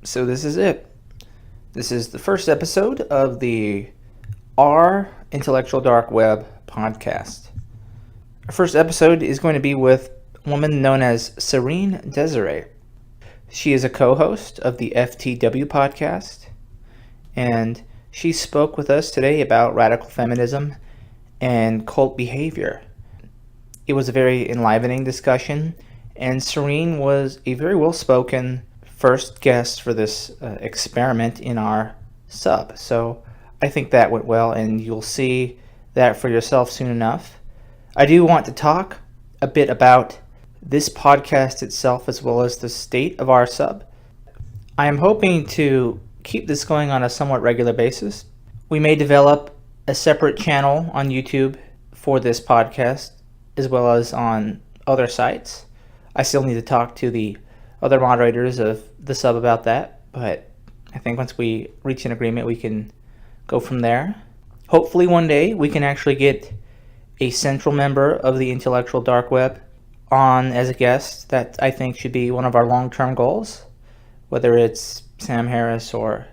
So this is it. This is the first episode of the Our Intellectual Dark Web podcast. Our first episode is going to be with a woman known as Serene Desiree. She is a co-host of the FTW Podcast, and she spoke with us today about radical feminism and cult behavior. It was a very enlivening discussion, and Serene was a very well-spoken first guest for this experiment in our sub. So I think that went well, and you'll see that for yourself soon enough. I do want to talk a bit about this podcast itself as well as the state of our sub. I am hoping to keep this going on a somewhat regular basis. We may develop a separate channel on YouTube for this podcast as well as on other sites. I still need to talk to the other moderators of the sub about that, but I think once we reach an agreement, we can go from there. Hopefully one day we can actually get a central member of the Intellectual Dark Web on as a guest. That I think should be one of our long-term goals, whether it's Sam Harris or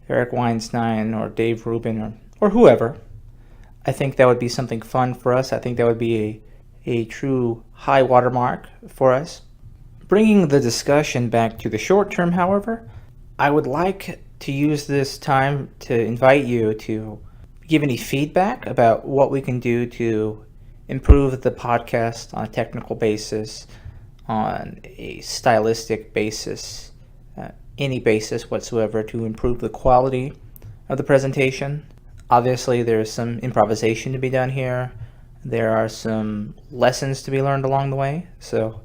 Eric Weinstein or Dave Rubin or whoever. I think that would be something fun for us. I think that would be a true high watermark for us. Bringing the discussion back to the short term, however, I would like to use this time to invite you to give any feedback about what we can do to improve the podcast on a technical basis, on a stylistic basis, any basis whatsoever to improve the quality of the presentation. Obviously, there's some improvisation to be done here. There are some lessons to be learned along the way, so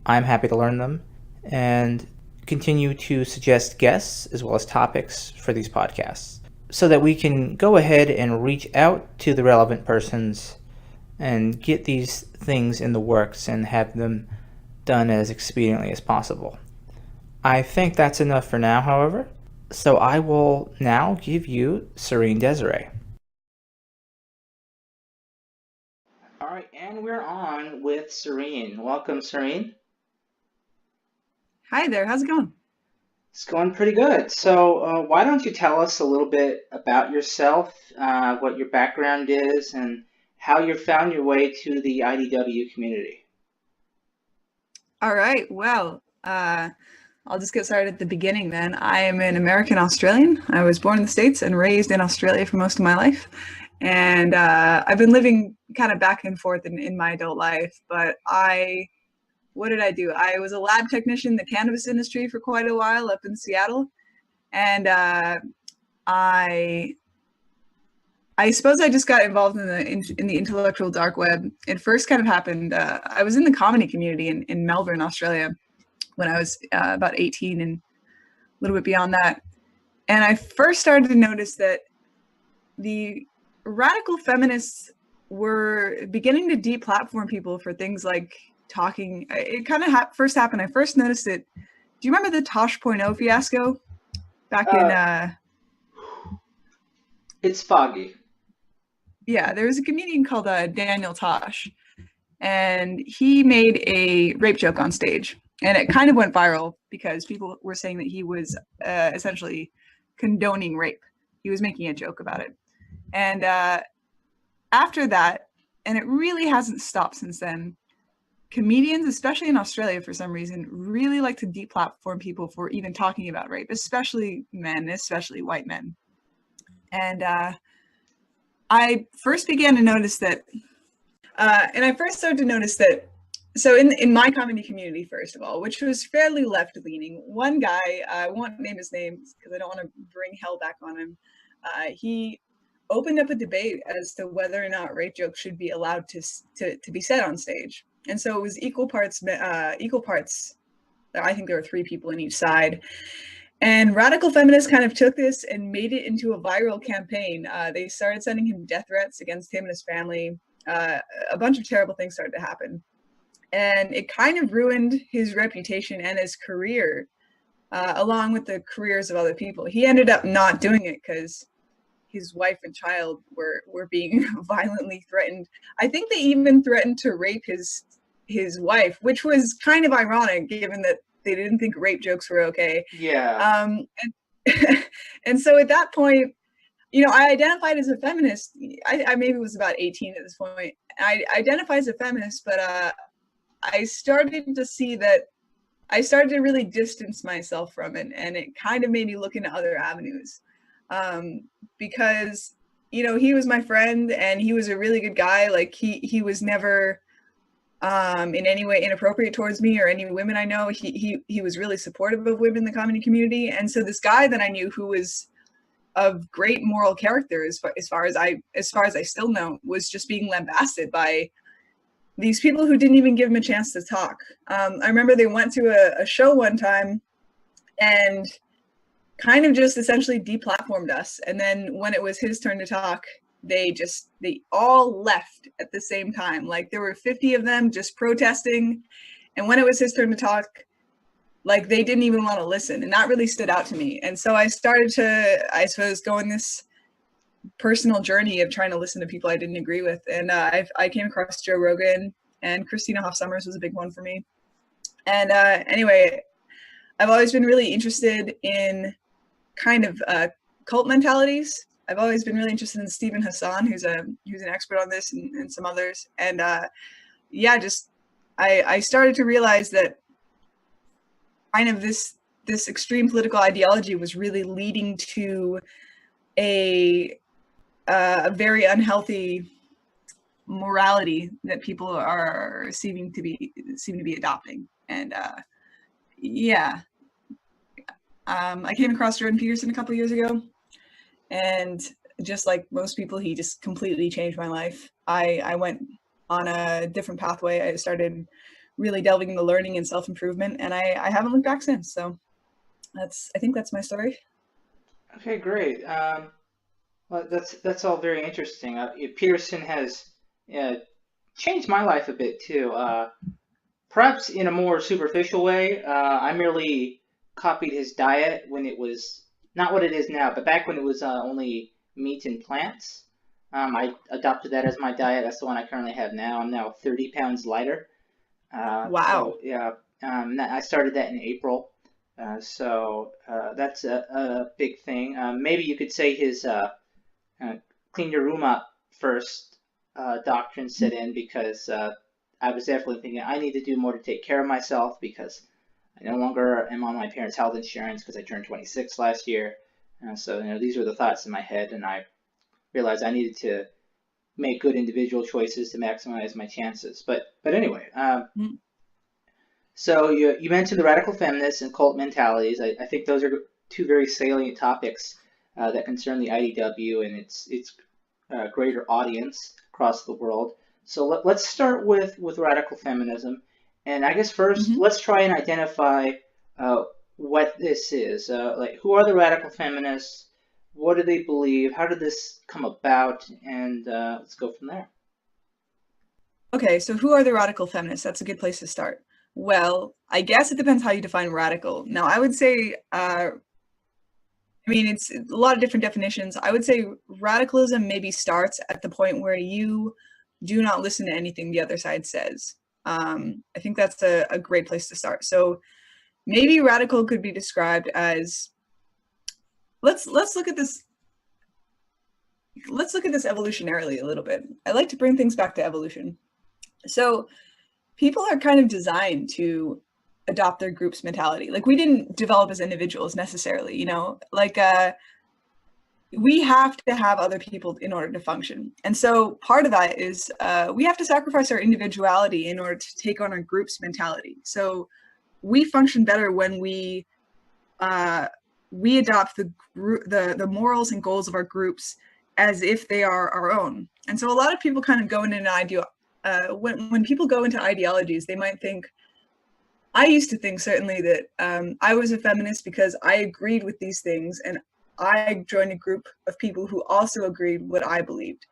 I'm happy to learn them and continue to suggest guests as well as topics for these podcasts so that we can go ahead and reach out to the relevant persons and get these things in the works and have them done as expediently as possible. I think that's enough for now, however, so I will now give you Serene Desiree. All right, and we're on with Serene. Welcome, Serene. Hi there, how's it going? It's going pretty good. So, why don't you tell us a little bit about yourself, what your background is, and how you found your way to the IDW community? All right, well, I'll just get started at the beginning then. I am an American Australian. I was born in the States and raised in Australia for most of my life. And I've been living kind of back and forth in my adult life, but what did I do? I was a lab technician in the cannabis industry for quite a while up in Seattle. And I suppose I just got involved in the intellectual dark web. It first kind of happened, I was in the comedy community in Melbourne, Australia, when I was about 18 and a little bit beyond that. And I first started to notice that the radical feminists were beginning to deplatform people for things like talking. It kind of first happened. I first noticed it. Do you remember the Tosh.0 fiasco back in? It's foggy. Yeah, there was a comedian called Daniel Tosh, and he made a rape joke on stage, and it kind of went viral because people were saying that he was essentially condoning rape. He was making a joke about it, and after that, and it really hasn't stopped since then. Comedians, especially in Australia for some reason, really like to deplatform people for even talking about rape, especially men, especially white men. And I first began to notice that, so in my comedy community, first of all, which was fairly left-leaning, one guy, I won't name his name because I don't want to bring hell back on him, he opened up a debate as to whether or not rape jokes should be allowed to be said on stage. And so it was equal parts. I think there were 3 people in each side. And radical feminists kind of took this and made it into a viral campaign. They started sending him death threats against him and his family. A bunch of terrible things started to happen. And it kind of ruined his reputation and his career, along with the careers of other people. He ended up not doing it because his wife and child were being violently threatened. I think they even threatened to rape his wife, which was kind of ironic given that they didn't think rape jokes were okay. Yeah. And so at that point, you know, I identified as a feminist. I maybe was about 18 at this point. I identified as a feminist, but I started to see that I started to really distance myself from it, and it kind of made me look into other avenues. Because, you know, he was my friend and he was a really good guy. Like he was never in any way inappropriate towards me or any women I know. He was really supportive of women in the comedy community. And so this guy that I knew, who was of great moral character, as far as I still know, was just being lambasted by these people who didn't even give him a chance to talk. I remember they went to a show one time and kind of just essentially deplatformed us. And then when it was his turn to talk, they all left at the same time. Like there were 50 of them just protesting. And when it was his turn to talk, like they didn't even want to listen. And that really stood out to me. And so I started to, I suppose, go on this personal journey of trying to listen to people I didn't agree with. And I came across Joe Rogan, and Christina Hoff Sommers was a big one for me. And anyway, I've always been really interested in kind of cult mentalities. I've always been really interested in Stephen Hassan, who's an expert on this, and some others. And yeah, just I started to realize that kind of this extreme political ideology was really leading to a very unhealthy morality that people are seem to be adopting. And yeah, I came across Jordan Peterson a couple years ago, and just like most people, he just completely changed my life. I went on a different pathway. I started really delving into learning and self-improvement, and I haven't looked back since. So I think that's my story. Okay, great. Well, that's all very interesting. Peterson has changed my life a bit too. Perhaps in a more superficial way. I merely copied his diet when it was not what it is now, but back when it was only meat and plants. I adopted that as my diet. That's the one I currently have now. I'm now 30 pounds lighter. Wow. So yeah, I started that in April. So that's a big thing. Maybe you could say his clean your room up first doctrine set in, because I was definitely thinking I need to do more to take care of myself, because I no longer am on my parents' health insurance because I turned 26 last year. So you know, these were the thoughts in my head, and I realized I needed to make good individual choices to maximize my chances. But anyway, so you mentioned the radical feminists and cult mentalities. I think those are two very salient topics that concern the IDW and its greater audience across the world. So let's start with radical feminism. And I guess first, let's try and identify what this is. Like, who are the radical feminists? What do they believe? How did this come about? And let's go from there. Okay, so who are the radical feminists? That's a good place to start. Well, I guess it depends how you define radical. Now, I would say, I mean, it's a lot of different definitions. I would say radicalism maybe starts at the point where you do not listen to anything the other side says. I think that's a great place to start. So maybe radical could be described as, let's look at this. Let's look at this evolutionarily a little bit. I like to bring things back to evolution. So people are kind of designed to adopt their group's mentality. Like, we didn't develop as individuals necessarily, you know, like we have to have other people in order to function. And so part of that is we have to sacrifice our individuality in order to take on our group's mentality. So we function better when we adopt the morals and goals of our groups as if they are our own. And so a lot of people kind of go into an idea. When people go into ideologies, they might think, I used to think certainly that I was a feminist because I agreed with these things, and I joined a group of people who also agreed what I believed.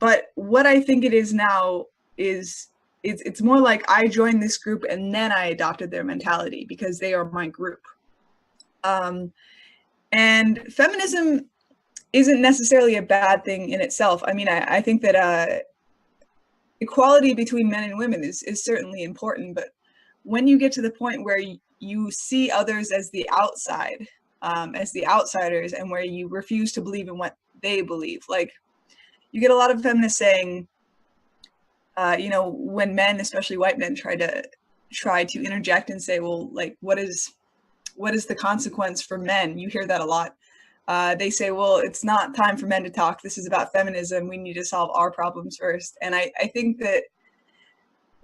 But what I think it is now is it's more like I joined this group and then I adopted their mentality because they are my group. And feminism isn't necessarily a bad thing in itself. I mean, I think that equality between men and women is certainly important, but when you get to the point where you see others as the outside, as the outsiders, and where you refuse to believe in what they believe. Like, you get a lot of feminists saying, when men, especially white men, try to interject and say, well, like, what is the consequence for men? You hear that a lot. They say, well, it's not time for men to talk. This is about feminism. We need to solve our problems first. And I think that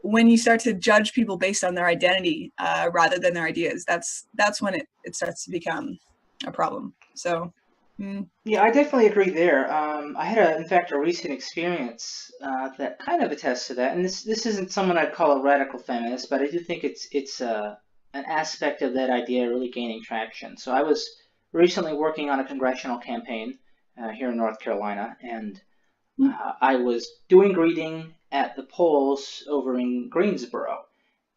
when you start to judge people based on their identity rather than their ideas, that's when it starts to become a problem. So. Yeah, I definitely agree there. I had, in fact, a recent experience that kind of attests to that. And this isn't someone I'd call a radical feminist, but I do think it's an aspect of that idea really gaining traction. So I was recently working on a congressional campaign here in North Carolina, and I was doing greeting at the polls over in Greensboro,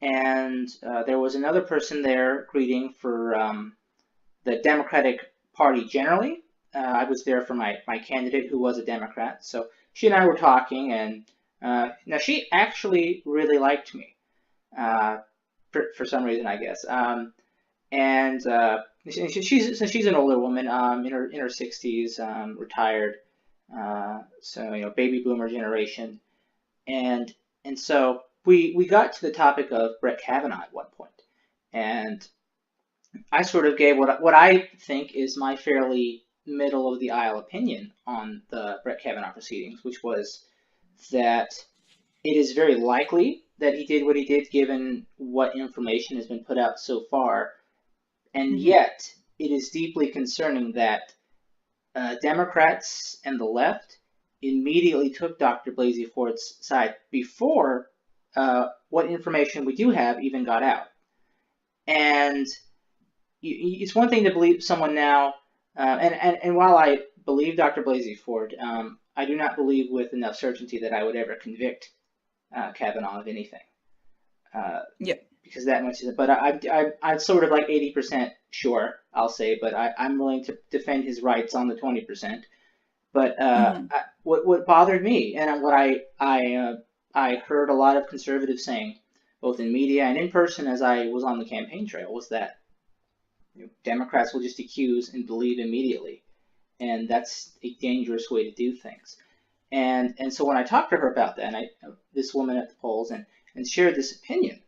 and there was another person there greeting for the Democratic Party generally. I was there for my candidate, who was a Democrat. So she and I were talking, and now she actually really liked me for some reason, I guess. And she's an older woman, in her 60s, retired. So baby boomer generation, and so we got to the topic of Brett Kavanaugh at one point, and I sort of gave what I think is my fairly middle of the aisle opinion on the Brett Kavanaugh proceedings, which was that it is very likely that he did what he did given what information has been put out so far, and yet it is deeply concerning that Democrats and the left immediately took Dr. Blasey Ford's side before what information we do have even got out. And it's one thing to believe someone now, and while I believe Dr. Blasey Ford, I do not believe with enough certainty that I would ever convict Kavanaugh of anything. Because that much is it. But I'm sort of like 80% sure, I'll say, but I'm willing to defend his rights on the 20%. But what bothered me, and what I heard a lot of conservatives saying, both in media and in person as I was on the campaign trail, was that Democrats will just accuse and believe immediately, and that's a dangerous way to do things. And so when I talked to her about that, and this woman at the polls, and shared this opinion,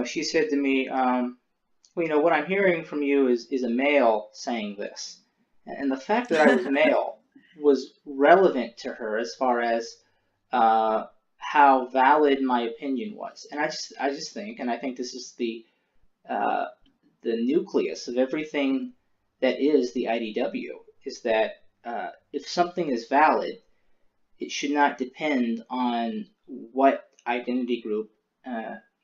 she said to me, well, what I'm hearing from you is a male saying this, and the fact that I was male was relevant to her as far as how valid my opinion was. And I just think, and I think this is the nucleus of everything that is the IDW, is that if something is valid, it should not depend on what identity group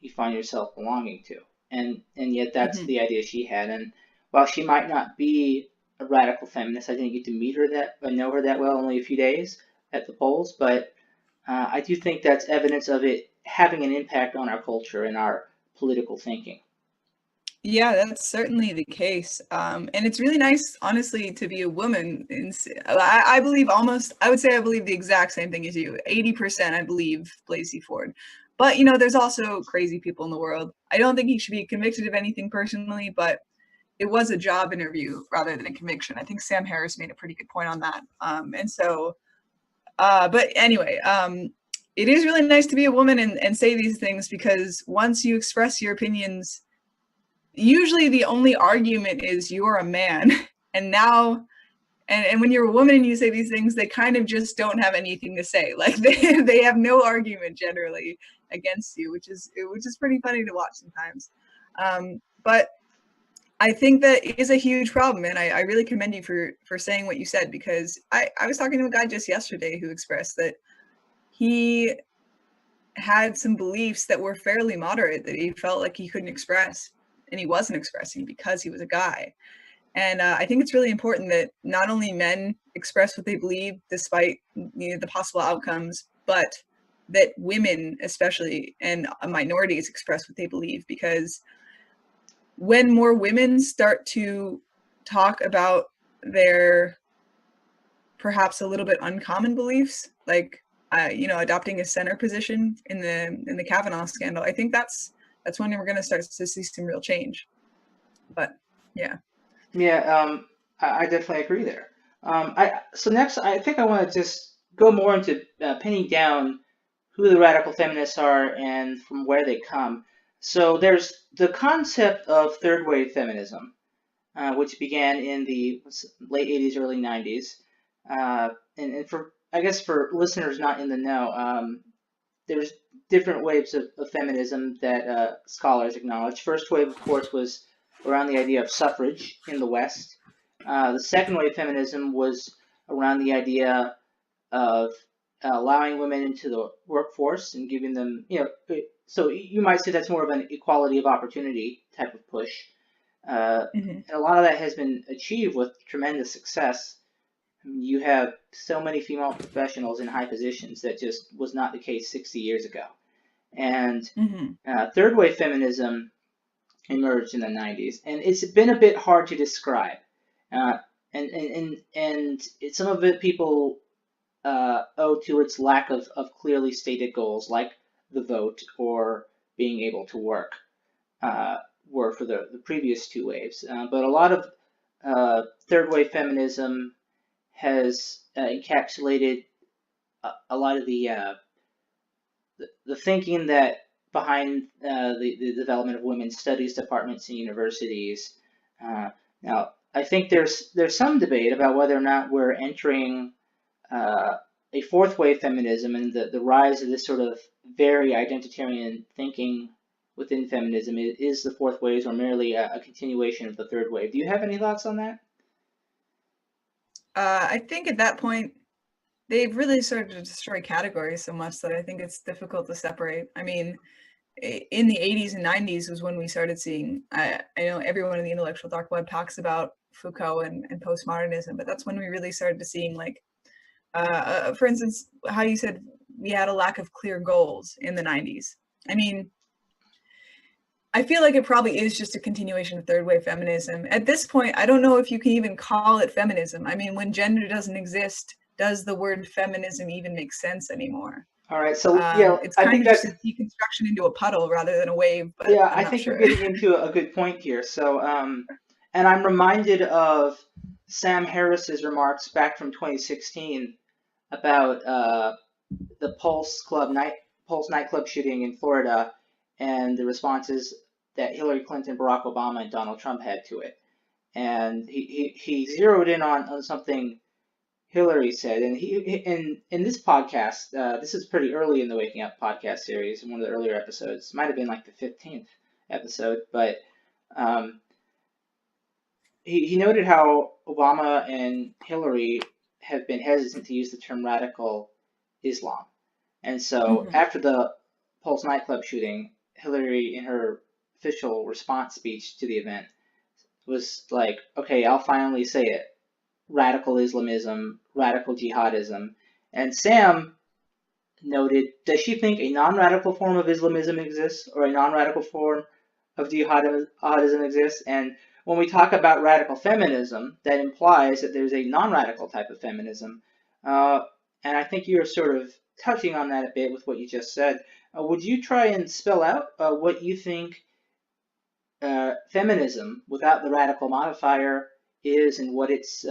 you find yourself belonging to. And yet that's the idea she had. And while she might not be a radical feminist, I didn't get to meet her know her that well, only a few days at the polls, but I do think that's evidence of it having an impact on our culture and our political thinking. Yeah, that's certainly the case. And it's really nice, honestly, to be a woman. I believe I would say I believe the exact same thing as you. 80% I believe Blasey Ford. But, there's also crazy people in the world. I don't think he should be convicted of anything personally, but it was a job interview rather than a conviction. I think Sam Harris made a pretty good point on that. But anyway, it is really nice to be a woman and say these things, because once you express your opinions, usually the only argument is you're a man. And now, and when you're a woman and you say these things, they kind of just don't have anything to say. Like they have no argument generally against you, which is pretty funny to watch sometimes. But I think that is a huge problem, and I really commend you for saying what you said, because I was talking to a guy just yesterday who expressed that he had some beliefs that were fairly moderate that he felt like he couldn't express, and he wasn't expressing because he was a guy. And I think it's really important that not only men express what they believe despite the possible outcomes, but that women especially and minorities express what they believe, because when more women start to talk about their perhaps a little bit uncommon beliefs, like adopting a center position in the Kavanaugh scandal, I think that's when we're going to start to see some real change. But yeah. Yeah, I definitely agree there. So next, I think I want to just go more into pinning down who the radical feminists are and from where they come. So there's the concept of third wave feminism, which began in the late 80s, early 90s. And for, I guess, for listeners not in the know, there's different waves of feminism that scholars acknowledge. First wave, of course, was around the idea of suffrage in the West. The second wave feminism was around the idea of allowing women into the workforce and giving them, so you might say that's more of an equality of opportunity type of push. Mm-hmm. And a lot of that has been achieved with tremendous success. You have so many female professionals in high positions that just was not the case 60 years ago. And Mm-hmm. third wave feminism emerged in the 90s, and it's been a bit hard to describe. Uh, and some of it people owe to its lack of clearly stated goals, like the vote or being able to work, were for the previous two waves. But a lot of third wave feminism has encapsulated a lot of the thinking that behind the development of women's studies departments in universities. Now, I think there's some debate about whether or not we're entering uh, a fourth wave feminism and the rise of this sort of very identitarian thinking within feminism is the fourth wave or merely a continuation of the third wave. Do you have any thoughts on that? I think at that point, they've really started to destroy categories so much that I think it's difficult to separate. I mean, in the 80s and 90s was when we started seeing, I know everyone in the intellectual dark web talks about Foucault and postmodernism, but that's when we really started to seeing, like, for instance, how you said we had a lack of clear goals in the 90s. I mean, I feel like it probably is just a continuation of third wave feminism. At this point, I don't know if you can even call it feminism. I mean, when gender doesn't exist, does the word feminism even make sense anymore? All right, so yeah, It's I kind think of just that's a deconstruction into a puddle rather than a wave, but yeah, I'm I not think you're sure. getting into a good point here. So, and I'm reminded of Sam Harris's remarks back from 2016 about the Pulse nightclub shooting in Florida, and the responses that Hillary Clinton, Barack Obama, and Donald Trump had to it. And he zeroed in on something Hillary said, and he in this podcast, this is pretty early in the Waking Up podcast series, one of the earlier episodes, might have been like the 15th episode, but um, he noted how Obama and Hillary have been hesitant to use the term radical Islam. And so Mm-hmm. after the Pulse nightclub shooting, Hillary, in her official response speech to the event, was like, okay, I'll finally say it: radical Islamism, radical jihadism. And Sam noted, does she think a non-radical form of Islamism exists or a non-radical form of jihadism exists? And when we talk about radical feminism, that implies that there's a non-radical type of feminism. Uh, and I think you're sort of touching on that a bit with what you just said. Would you try and spell out what you think feminism without the radical modifier is and what its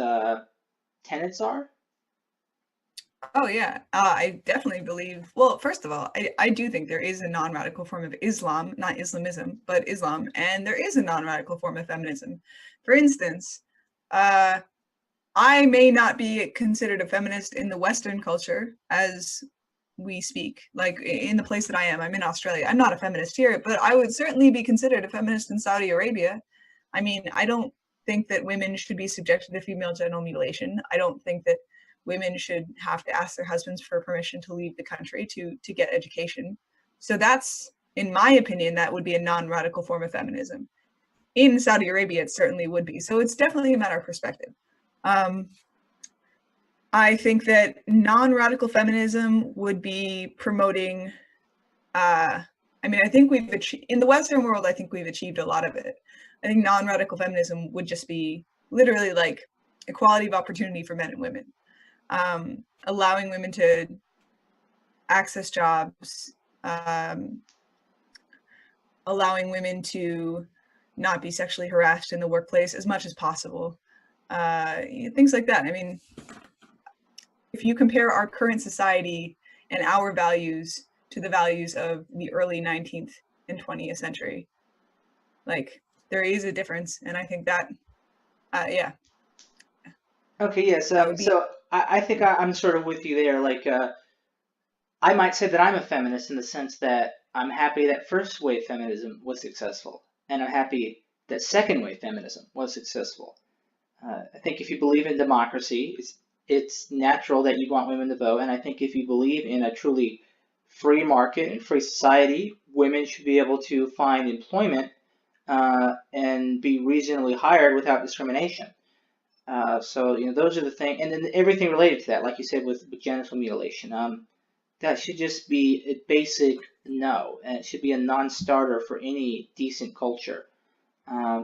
tenets are? Oh yeah, I definitely believe. Well, first of all, I do think there is a non-radical form of Islam, not Islamism, but Islam, and there is a non-radical form of feminism. For instance, uh, I may not be considered a feminist in the Western culture as we speak. Like in the place that I am, I'm in Australia. I'm not a feminist here, but I would certainly be considered a feminist in Saudi Arabia. I mean, I don't think that women should be subjected to female genital mutilation. I don't think that women should have to ask their husbands for permission to leave the country to get education. So that's, in my opinion, that would be a non-radical form of feminism. In Saudi Arabia, it certainly would be. So it's definitely a matter of perspective. I think that non-radical feminism would be promoting. I mean, I think we've achieved in the Western world. I think we've achieved a lot of it. I think non-radical feminism would just be literally like equality of opportunity for men and women, allowing women to access jobs, allowing women to not be sexually harassed in the workplace as much as possible. Things like that. I mean, if you compare our current society and our values to the values of the early 19th and 20th century, like there is a difference. And I think that, yeah. Okay, yes. That would be. So I think I'm sort of with you there. Like, I might say that I'm a feminist in the sense that I'm happy that first wave feminism was successful, and I'm happy that second wave feminism was successful. I think if you believe in democracy, it's natural that you want women to vote, and I think if you believe in a truly free market and free society, women should be able to find employment and be reasonably hired without discrimination. So those are the things, and then everything related to that, like you said with genital mutilation. That should just be a basic no, and it should be a non-starter for any decent culture.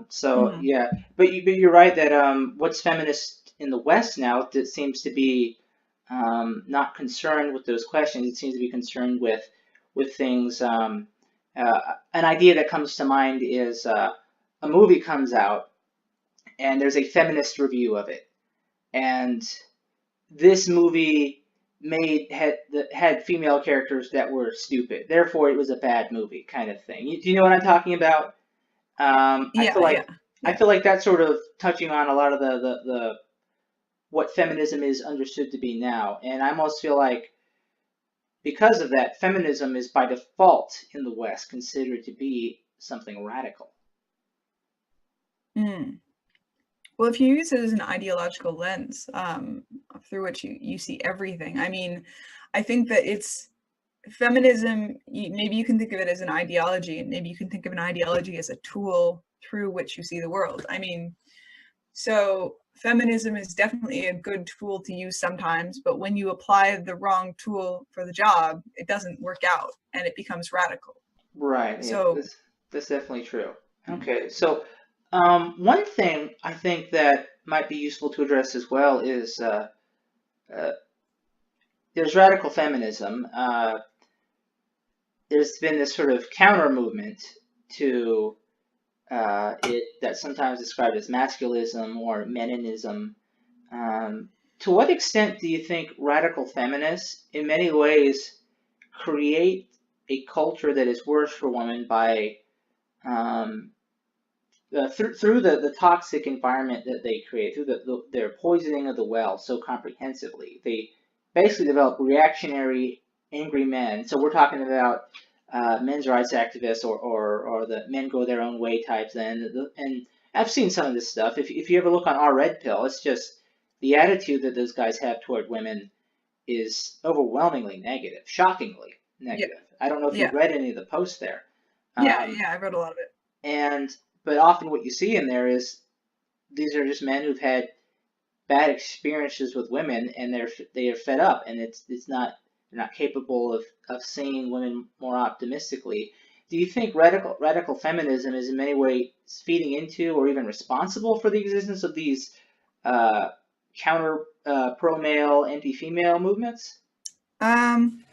So Mhm. yeah, but you're right that what's feminist in the West now that seems to be not concerned with those questions. It seems to be concerned with things. An idea that comes to mind is a movie comes out and there's a feminist review of it, and this movie had female characters that were stupid. Therefore, it was a bad movie, kind of thing. Do you know what I'm talking about? I feel Yeah, like yeah, I yeah. feel like that's sort of touching on a lot of the what feminism is understood to be now, and I almost feel like because of that, feminism is by default in the West considered to be something radical. Mm. Well, if you use it as an ideological lens through which you see everything, I mean, I think that it's feminism. Maybe you can think of it as an ideology, and maybe you can think of an ideology as a tool through which you see the world. I mean, so feminism is definitely a good tool to use sometimes, but when you apply the wrong tool for the job, it doesn't work out and it becomes radical. Right. Yeah. So, That's definitely true. mm, Okay. So one thing I think that might be useful to address as well is uh, there's radical feminism. There's been this sort of counter movement to it that's sometimes described as masculism or meninism. Um, to what extent do you think radical feminists, in many ways, create a culture that is worse for women by um, through the toxic environment that they create, through their poisoning of the well so comprehensively? They basically develop reactionary, angry men. So we're talking about men's rights activists or the men go their own way types. And I've seen some of this stuff. If you ever look on our Red Pill, it's just the attitude that those guys have toward women is overwhelmingly negative, shockingly yeah, negative. I don't know if you've yeah, read any of the posts there. yeah, Um, yeah. I've read a lot of it. and but often what you see in there is these are just men who've had bad experiences with women and they are fed up, and it's not they're not capable of seeing women more optimistically. Do you think radical feminism is in many ways feeding into or even responsible for the existence of these uh, counter pro male anti female movements? Um,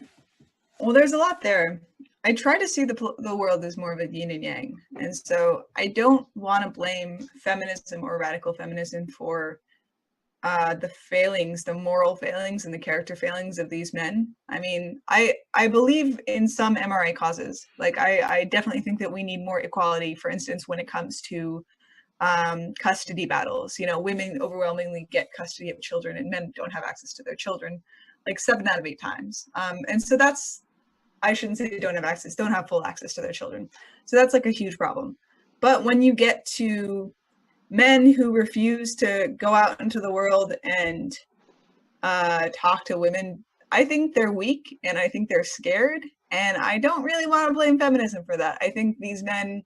well, there's a lot there. I try to see the world as more of a yin and yang, and so I don't want to blame feminism or radical feminism for the failings, the moral failings and the character failings of these men. I mean, I believe in some MRA causes. Like I definitely think that we need more equality. For instance, when it comes to custody battles, you know, women overwhelmingly get custody of children, and men don't have access to their children, like 7 out of 8 times. And so that's I shouldn't say they don't have access, don't have full access to their children. So that's like a huge problem. But when you get to men who refuse to go out into the world and talk to women, I think they're weak and I think they're scared. And I don't really want to blame feminism for that. I think these men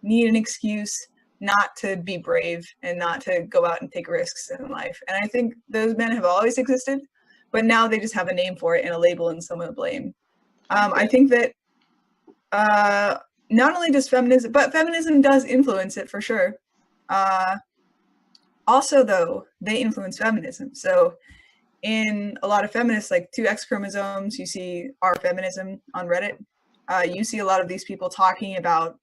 need an excuse not to be brave and not to go out and take risks in life. And I think those men have always existed, but now they just have a name for it and a label and someone to blame. I Okay. think that not only does feminism, but feminism does influence it for sure. Uh, Also, though, they influence feminism. So in a lot of feminists, like 2X chromosomes, you see our feminism on Reddit. You see a lot of these people talking about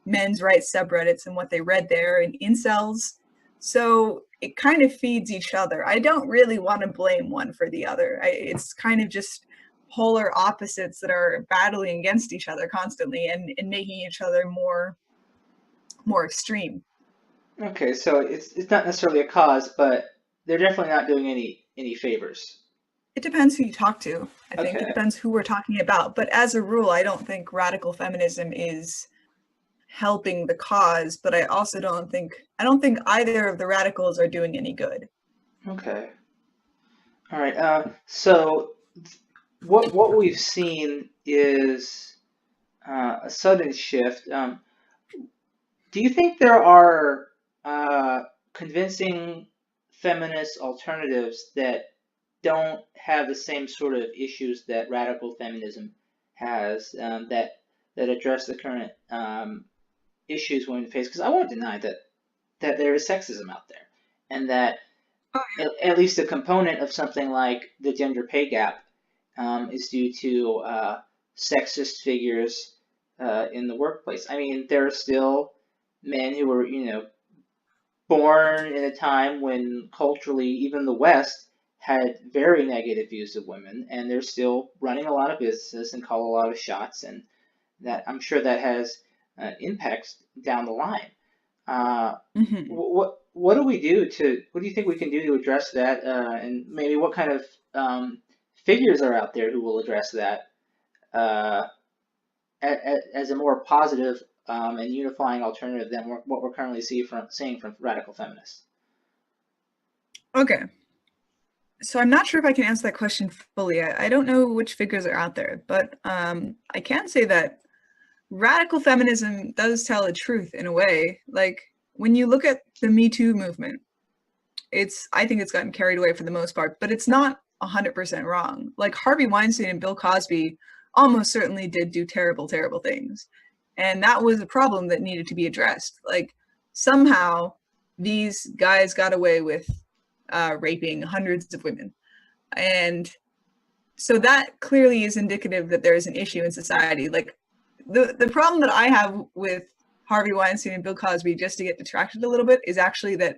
men's rights subreddits and what they read there, and incels. So it kind of feeds each other. I don't really want to blame one for the other. It's kind of just polar opposites that are battling against each other constantly and making each other more extreme. Okay, so it's not necessarily a cause, but they're definitely not doing any favors. It depends who you talk to. I think Okay. it depends who we're talking about. But as a rule, I don't think radical feminism is helping the cause, but I also don't think either of the radicals are doing any good. Okay. All right. So what we've seen is a sudden shift. Do you think there are convincing feminist alternatives that don't have the same sort of issues that radical feminism has, that address the current issues women face? Because I won't deny that there is sexism out there, and that Oh, at least a component of something like the gender pay gap is due to sexist figures in the workplace. I mean, there are still men who were, born in a time when culturally even the West had very negative views of women, and they're still running a lot of businesses and call a lot of shots, and that I'm sure that has impacts down the line. Uh, yeah. what do we do to what do you think we can do to address that, and maybe what kind of figures are out there who will address that uh, as a more positive and unifying alternative than what we're currently seeing from radical feminists? Okay. So I'm not sure if I can answer that question fully. I don't know which figures are out there, but I can say that radical feminism does tell the truth in a way. Like when you look at the Me Too movement, I think it's gotten carried away for the most part, but it's not 100% wrong. Like Harvey Weinstein and Bill Cosby almost certainly did do terrible, terrible things. And that was a problem that needed to be addressed. Like somehow these guys got away with raping hundreds of women. And so that clearly is indicative that there is an issue in society. Like the problem that I have with Harvey Weinstein and Bill Cosby, just to get detracted a little bit, is actually that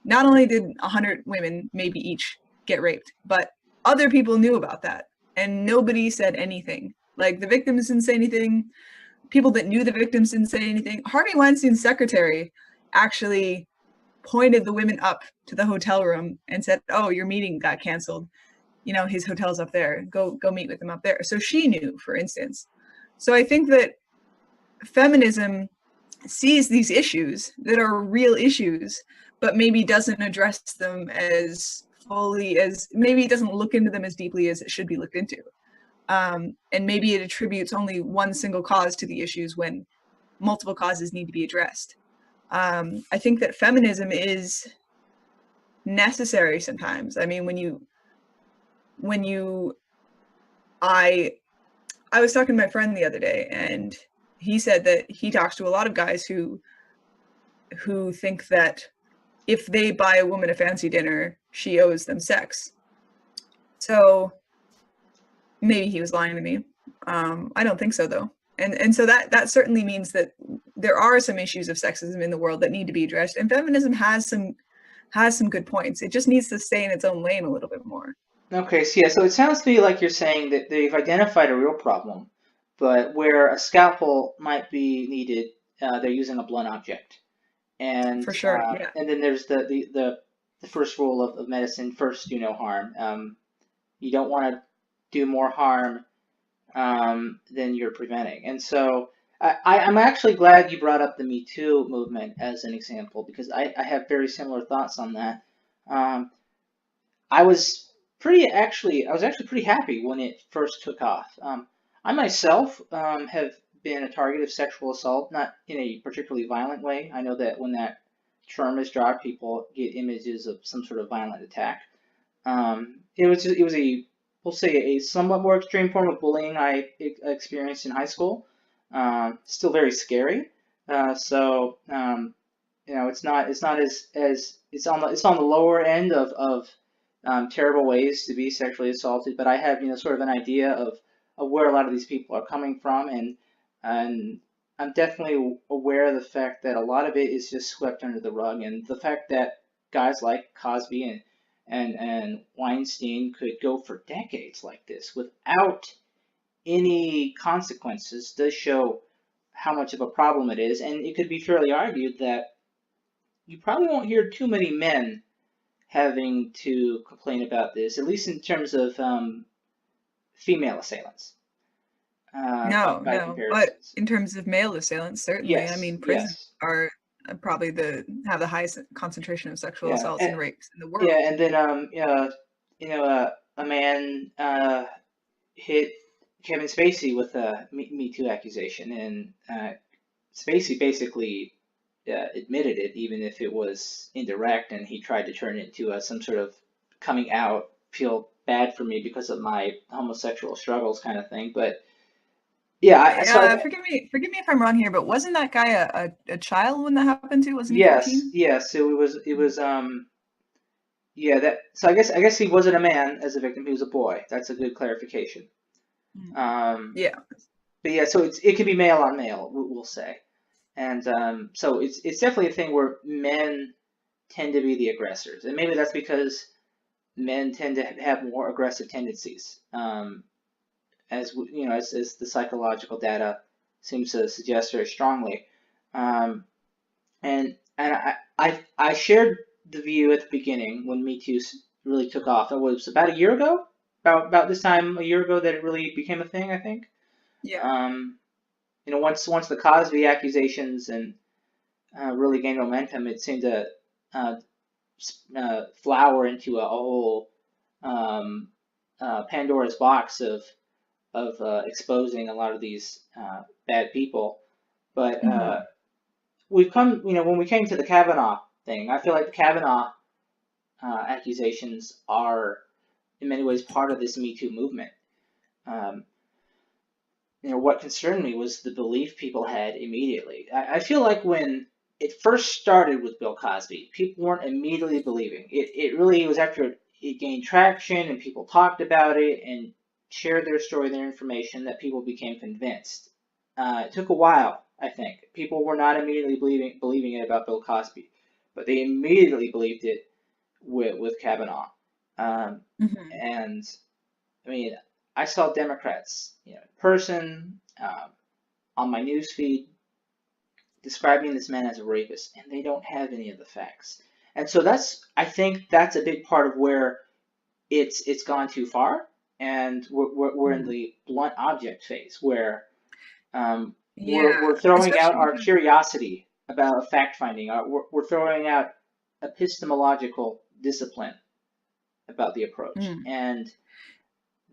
not only did 100 women maybe each get raped, but other people knew about that and nobody said anything. Like the victims didn't say anything. People that knew the victims didn't say anything. Harvey Weinstein's secretary actually pointed the women up to the hotel room and said, "Oh, your meeting got canceled. You know, his hotel's up there. Go meet with him up there." So she knew, for instance. So I think that feminism sees these issues that are real issues, but maybe doesn't address them as fully as, maybe it doesn't look into them as deeply as it should be looked into. And maybe it attributes only one single cause to the issues when multiple causes need to be addressed. I think that feminism is necessary sometimes. I mean, I was talking to my friend the other day, and he said that he talks to a lot of guys who think that if they buy a woman a fancy dinner, she owes them sex. So maybe he was lying to me. I don't think so, though. And so that certainly means that there are some issues of sexism in the world that need to be addressed, and feminism has some good points. It just needs to stay in its own lane a little bit more. Okay, so yeah, so it sounds to me like you're saying that they've identified a real problem, but where a scalpel might be needed, they're using a blunt object. For sure, yeah. And then there's the first rule of medicine: first, do no harm. You don't want to do more harm than you're preventing. And so I'm actually glad you brought up the Me Too movement as an example, because I have very similar thoughts on that. Um, I was I was actually pretty happy when it first took off. I myself have been a target of sexual assault, not in a particularly violent way. I know that when that term is dropped, people get images of some sort of violent attack. It was we'll say a somewhat more extreme form of bullying I experienced in high school. Still very scary. It's not as it's on the lower end of terrible ways to be sexually assaulted, but I have sort of an idea of where a lot of these people are coming from, and I'm definitely aware of the fact that a lot of it is just swept under the rug, and the fact that guys like Cosby and Weinstein could go for decades like this without any consequences does show how much of a problem it is, and it could be fairly argued that you probably won't hear too many men having to complain about this, at least in terms of female assailants, No, by no. But comparisons. in terms of male assailants, certainly. I Yes, mean, prisons yes, are probably have the highest concentration of sexual yeah, assaults and rapes in the world. yeah, and then a man hit Kevin Spacey with a Me Too accusation, and Spacey basically admitted it, even if it was indirect, and he tried to turn it into some sort of coming out, feel bad for me because of my homosexual struggles kind of thing. But yeah, Forgive me if I'm wrong here, but wasn't that guy a child when that happened to? Wasn't he yes, 14? yes, it was yeah, that, so I guess he wasn't a man as a victim, he was a boy. That's a good clarification. Yeah. But yeah, so it can be male on male, we'll say. And so it's definitely a thing where men tend to be the aggressors, and maybe that's because men tend to have more aggressive tendencies, as as the psychological data seems to suggest very strongly. Um, and I shared the view at the beginning when Me Too really took off. It was about a year ago, about this time a year ago that it really became a thing, I think. Yeah. Um, once the Cosby accusations and really gained momentum, it seemed to uh, flower into a whole um, Pandora's box of exposing a lot of these bad people. But Hmm. we've come, when we came to the Kavanaugh thing, I feel like the Kavanaugh accusations are in many ways part of this Me Too movement. Um, what concerned me was the belief people had immediately. I feel like when it first started with Bill Cosby, people weren't immediately believing. It really was after it gained traction and people talked about it and shared their story, their information, that people became convinced. It took a while, I think. People were not immediately believing it about Bill Cosby, but they immediately believed it with Kavanaugh. Um, Hmm. and I mean, I saw Democrats, in person, on my news feed, describing this man as a rapist, and they don't have any of the facts. And so I think that's a big part of where it's gone too far, and we're in the blunt object phase where we're Yeah, throwing out especially our because curiosity about fact finding. We're throwing out epistemological discipline about the approach, mm, and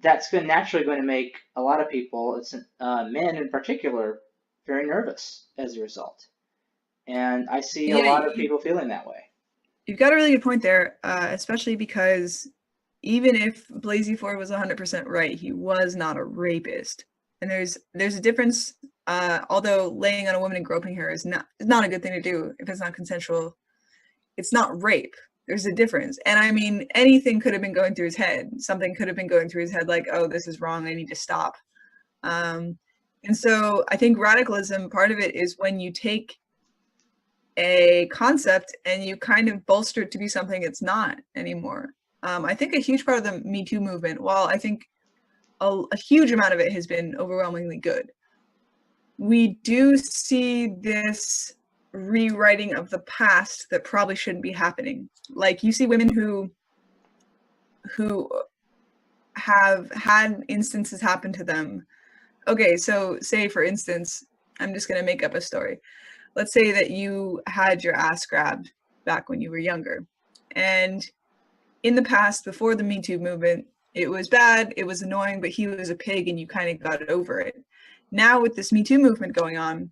that's naturally going to make a lot of people, it's men in particular, very nervous as a result. And I see a yeah, lot of people feeling that way. you've got a really good point there, especially because even if Blasey Ford was 100% right, he was not a rapist. And there's a difference. Although laying on a woman and groping her is not a good thing to do if it's not consensual. It's not rape. There's a difference. And I mean, anything could have been going through his head. Something could have been going through his head, like, oh, this is wrong. I need to stop. Um, and so I think radicalism, part of it is when you take a concept and you kind of bolster it to be something it's not anymore. I think a huge part of the Me Too movement, while I think a huge amount of it has been overwhelmingly good, we do see this rewriting of the past that probably shouldn't be happening. Like, you see women who have had instances happen to them. Okay, so say for instance, I'm just going to make up a story. Let's say that you had your ass grabbed back when you were younger. And in the past, before the Me Too movement, it was bad, it was annoying, but he was a pig and you kind of got over it. Now with this Me Too movement going on,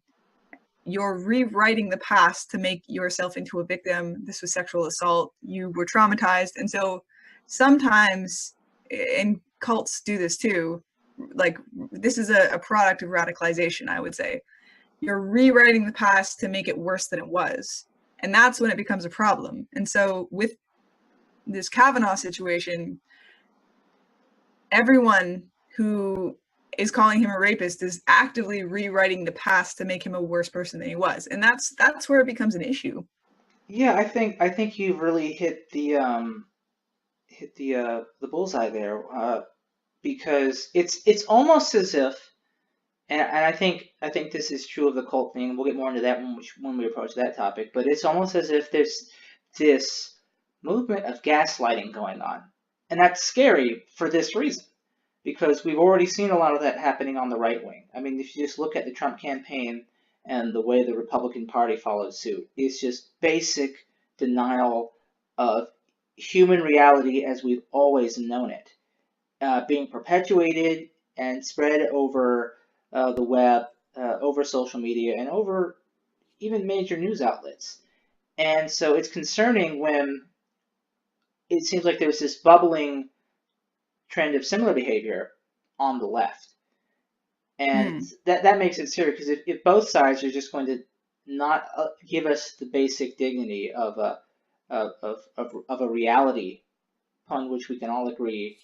you're rewriting the past to make yourself into a victim. This was sexual assault. You were traumatized. And so sometimes, and cults do this too, like this is a product of radicalization, I would say. You're rewriting the past to make it worse than it was. And that's when it becomes a problem. And so with this Kavanaugh situation, everyone who is calling him a rapist is actively rewriting the past to make him a worse person than he was, and that's where it becomes an issue. Yeah, I think you've really hit the bullseye there, because it's almost as if, and I think this is true of the cult thing. We'll get more into that when we approach that topic. But it's almost as if there's this movement of gaslighting going on, and that's scary for this reason, because we've already seen a lot of that happening on the right wing. I mean, if you just look at the Trump campaign and the way the Republican Party followed suit, it's just basic denial of human reality as we've always known it, being perpetuated and spread over the web, over social media, and over even major news outlets. And so it's concerning when it seems like there's this bubbling trend of similar behavior on the left. And that makes it serious, because if both sides are just going to not give us the basic dignity of a reality upon which we can all agree,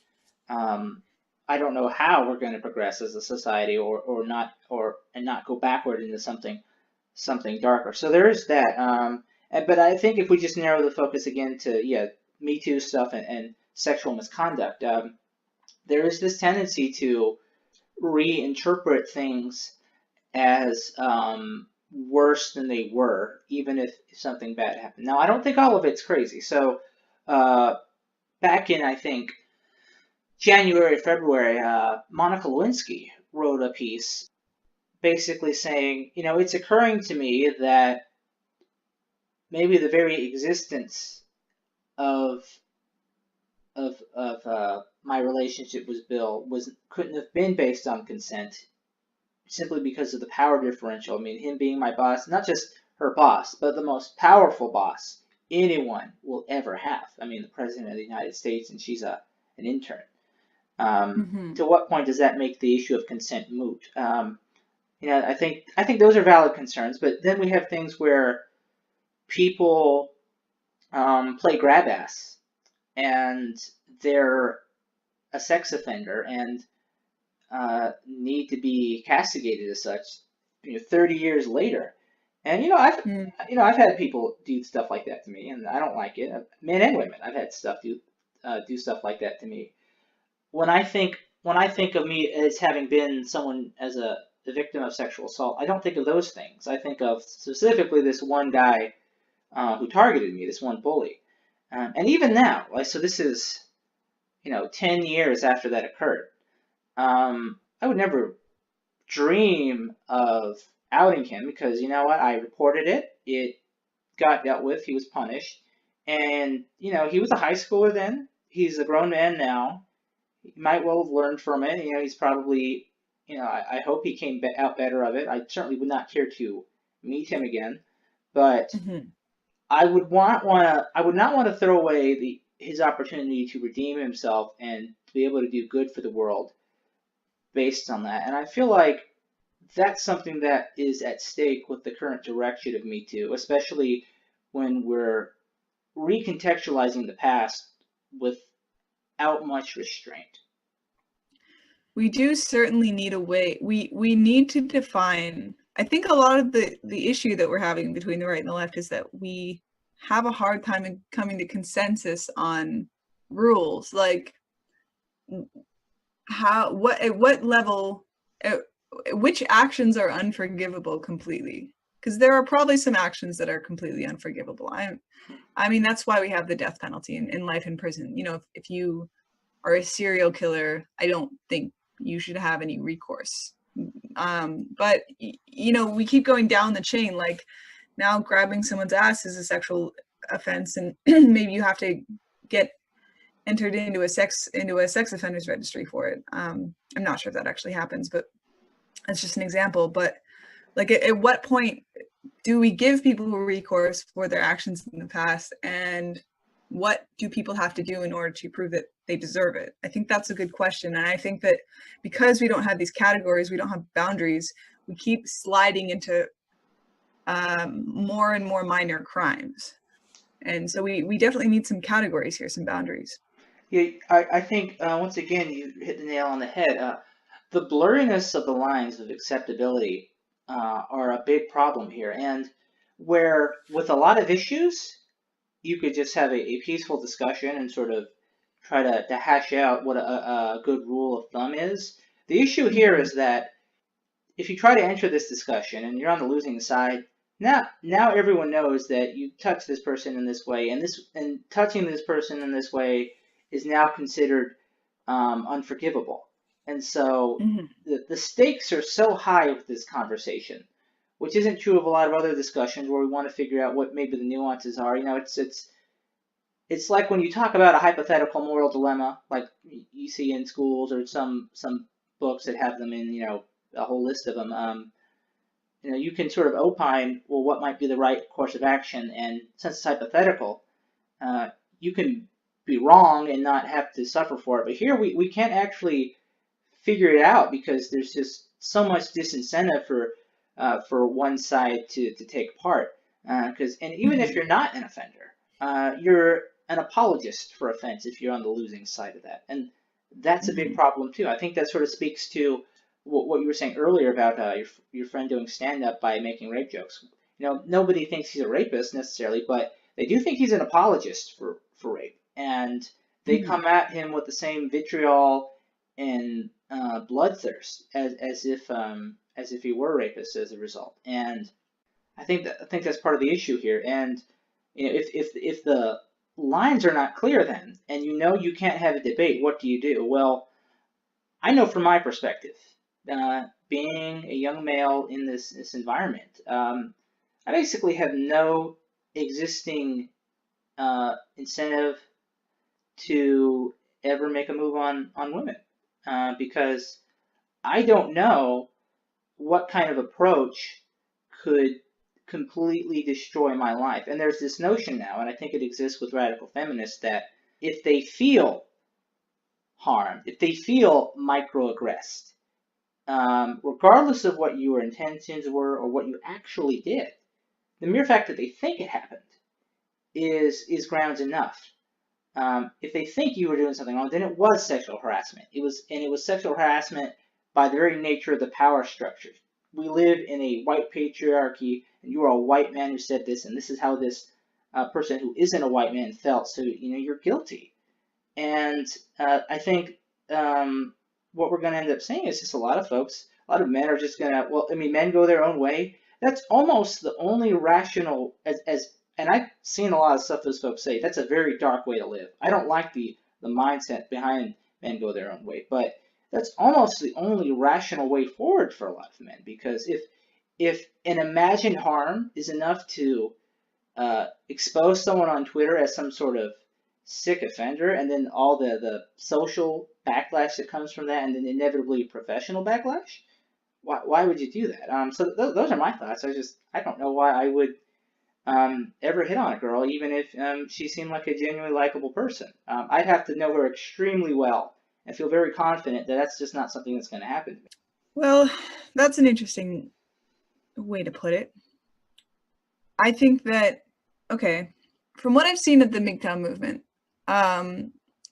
I don't know how we're going to progress as a society, or not go backward into something darker. So there is that. But I think if we just narrow the focus again to Me Too stuff and sexual misconduct, there is this tendency to reinterpret things as worse than they were, even if something bad happened. Now, I don't think all of it's crazy. So back in, I think, January, February, Monica Lewinsky wrote a piece basically saying, it's occurring to me that maybe the very existence of my relationship with Bill couldn't have been based on consent, simply because of the power differential. I mean, him being my boss, not just her boss, but the most powerful boss anyone will ever have. I mean, the President of the United States, and she's an intern. To what point does that make the issue of consent moot? I think those are valid concerns, but then we have things where people play grab ass, and they're a sex offender and need to be castigated as such, 30 years later. And I've had people do stuff like that to me, and I don't like it. Men and women, I've had stuff do stuff like that to me. When I think of me as having been someone as a victim of sexual assault, I don't think of those things. I think of specifically this one guy who targeted me, this one bully. And even now, so this is 10 years after that occurred, I would never dream of outing him, because you know what? I reported it. It got dealt with. He was punished. And, he was a high schooler then. He's a grown man now. He might well have learned from it. He's probably, I hope he came out better of it. I certainly would not care to meet him again. But I would not want to throw away his opportunity to redeem himself and to be able to do good for the world based on that. And I feel like that's something that is at stake with the current direction of Me Too, especially when we're recontextualizing the past without much restraint. We do certainly need a way. We need to define. I think a lot of the issue that we're having between the right and the left is that we have a hard time in coming to consensus on rules, like at what level, which actions are unforgivable completely. Because there are probably some actions that are completely unforgivable. I mean, that's why we have the death penalty in life in prison. If you are a serial killer, I don't think you should have any recourse. But we keep going down the chain. Like, now grabbing someone's ass is a sexual offense, and maybe you have to get entered into a sex offenders registry for it. I'm not sure if that actually happens, but that's just an example. But like, at what point do we give people recourse for their actions in the past, and what do people have to do in order to prove that they deserve it? I think that's a good question. And I think that because we don't have these categories, we don't have boundaries, we keep sliding into more and more minor crimes. And so we definitely need some categories here, some boundaries. Yeah, I think, once again, you hit the nail on the head. the blurriness of the lines of acceptability are a big problem here. And where with a lot of issues, you could just have a peaceful discussion and sort of try to hash out what a good rule of thumb is. The issue here is that if you try to enter this discussion and you're on the losing side, now everyone knows that you touch this person in this way, and touching this person in this way is now considered unforgivable. And so the stakes are so high with this conversation, which isn't true of a lot of other discussions where we want to figure out what maybe the nuances are. You know, it's like when you talk about a hypothetical moral dilemma, like you see in schools or some books that have them in, you know, a whole list of them. You know, you can sort of opine, well, what might be the right course of action, and since it's hypothetical, you can be wrong and not have to suffer for it. But here we can't actually figure it out because there's just so much disincentive for one side to take part. And even if you're not an offender, you're an apologist for offense if you're on the losing side of that, and that's a big problem too. I think that sort of speaks to what you were saying earlier about your friend doing stand-up by making rape jokes. You know, nobody thinks he's a rapist necessarily, but they do think he's an apologist for rape, and they come at him with the same vitriol and bloodthirst as if he were a rapist as a result. And I think that's part of the issue here. And you know, if the lines are not clear, then, and you know you can't have a debate, what do you do? Well, I know from my perspective, being a young male in this environment, I basically have no existing incentive to ever make a move on women, because I don't know what kind of approach could completely destroy my life. And there's this notion now, and I think it exists with radical feminists, that if they feel harmed, if they feel microaggressed, regardless of what your intentions were or what you actually did, the mere fact that they think it happened is grounds enough. If they think you were doing something wrong, then it was sexual harassment. It was sexual harassment by the very nature of the power structure. We live in a white patriarchy, and you are a white man who said this, and this is how this person who isn't a white man felt. So you know you're guilty. And I think what we're going to end up saying is just a lot of men are just going to, well, I mean, men go their own way. That's almost the only rational, and I've seen a lot of stuff those folks say, that's a very dark way to live. I don't like the mindset behind men go their own way, but that's almost the only rational way forward for a lot of men, because if an imagined harm is enough to expose someone on Twitter as some sort of sick offender, and then all the social backlash that comes from that, and then inevitably professional backlash, why would you do that? So those are my thoughts. I don't know why I would ever hit on a girl, even if she seemed like a genuinely likable person. I'd have to know her extremely well and feel very confident that that's just not something that's going to happen to me. Well, that's an interesting way to put it. I think that, okay, from what I've seen of the MGTOW movement,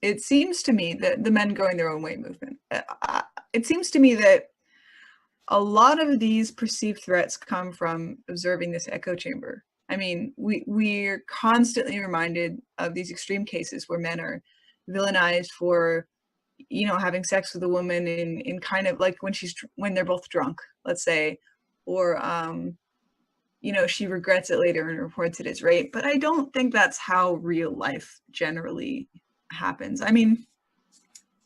it seems to me that the men going their own way movement, it seems to me that a lot of these perceived threats come from observing this echo chamber. I mean, we're constantly reminded of these extreme cases where men are villainized for, you know, having sex with a woman in kind of like when they're both drunk, let's say, or, you know, she regrets it later and reports it as rape. But I don't think that's how real life generally happens. I mean,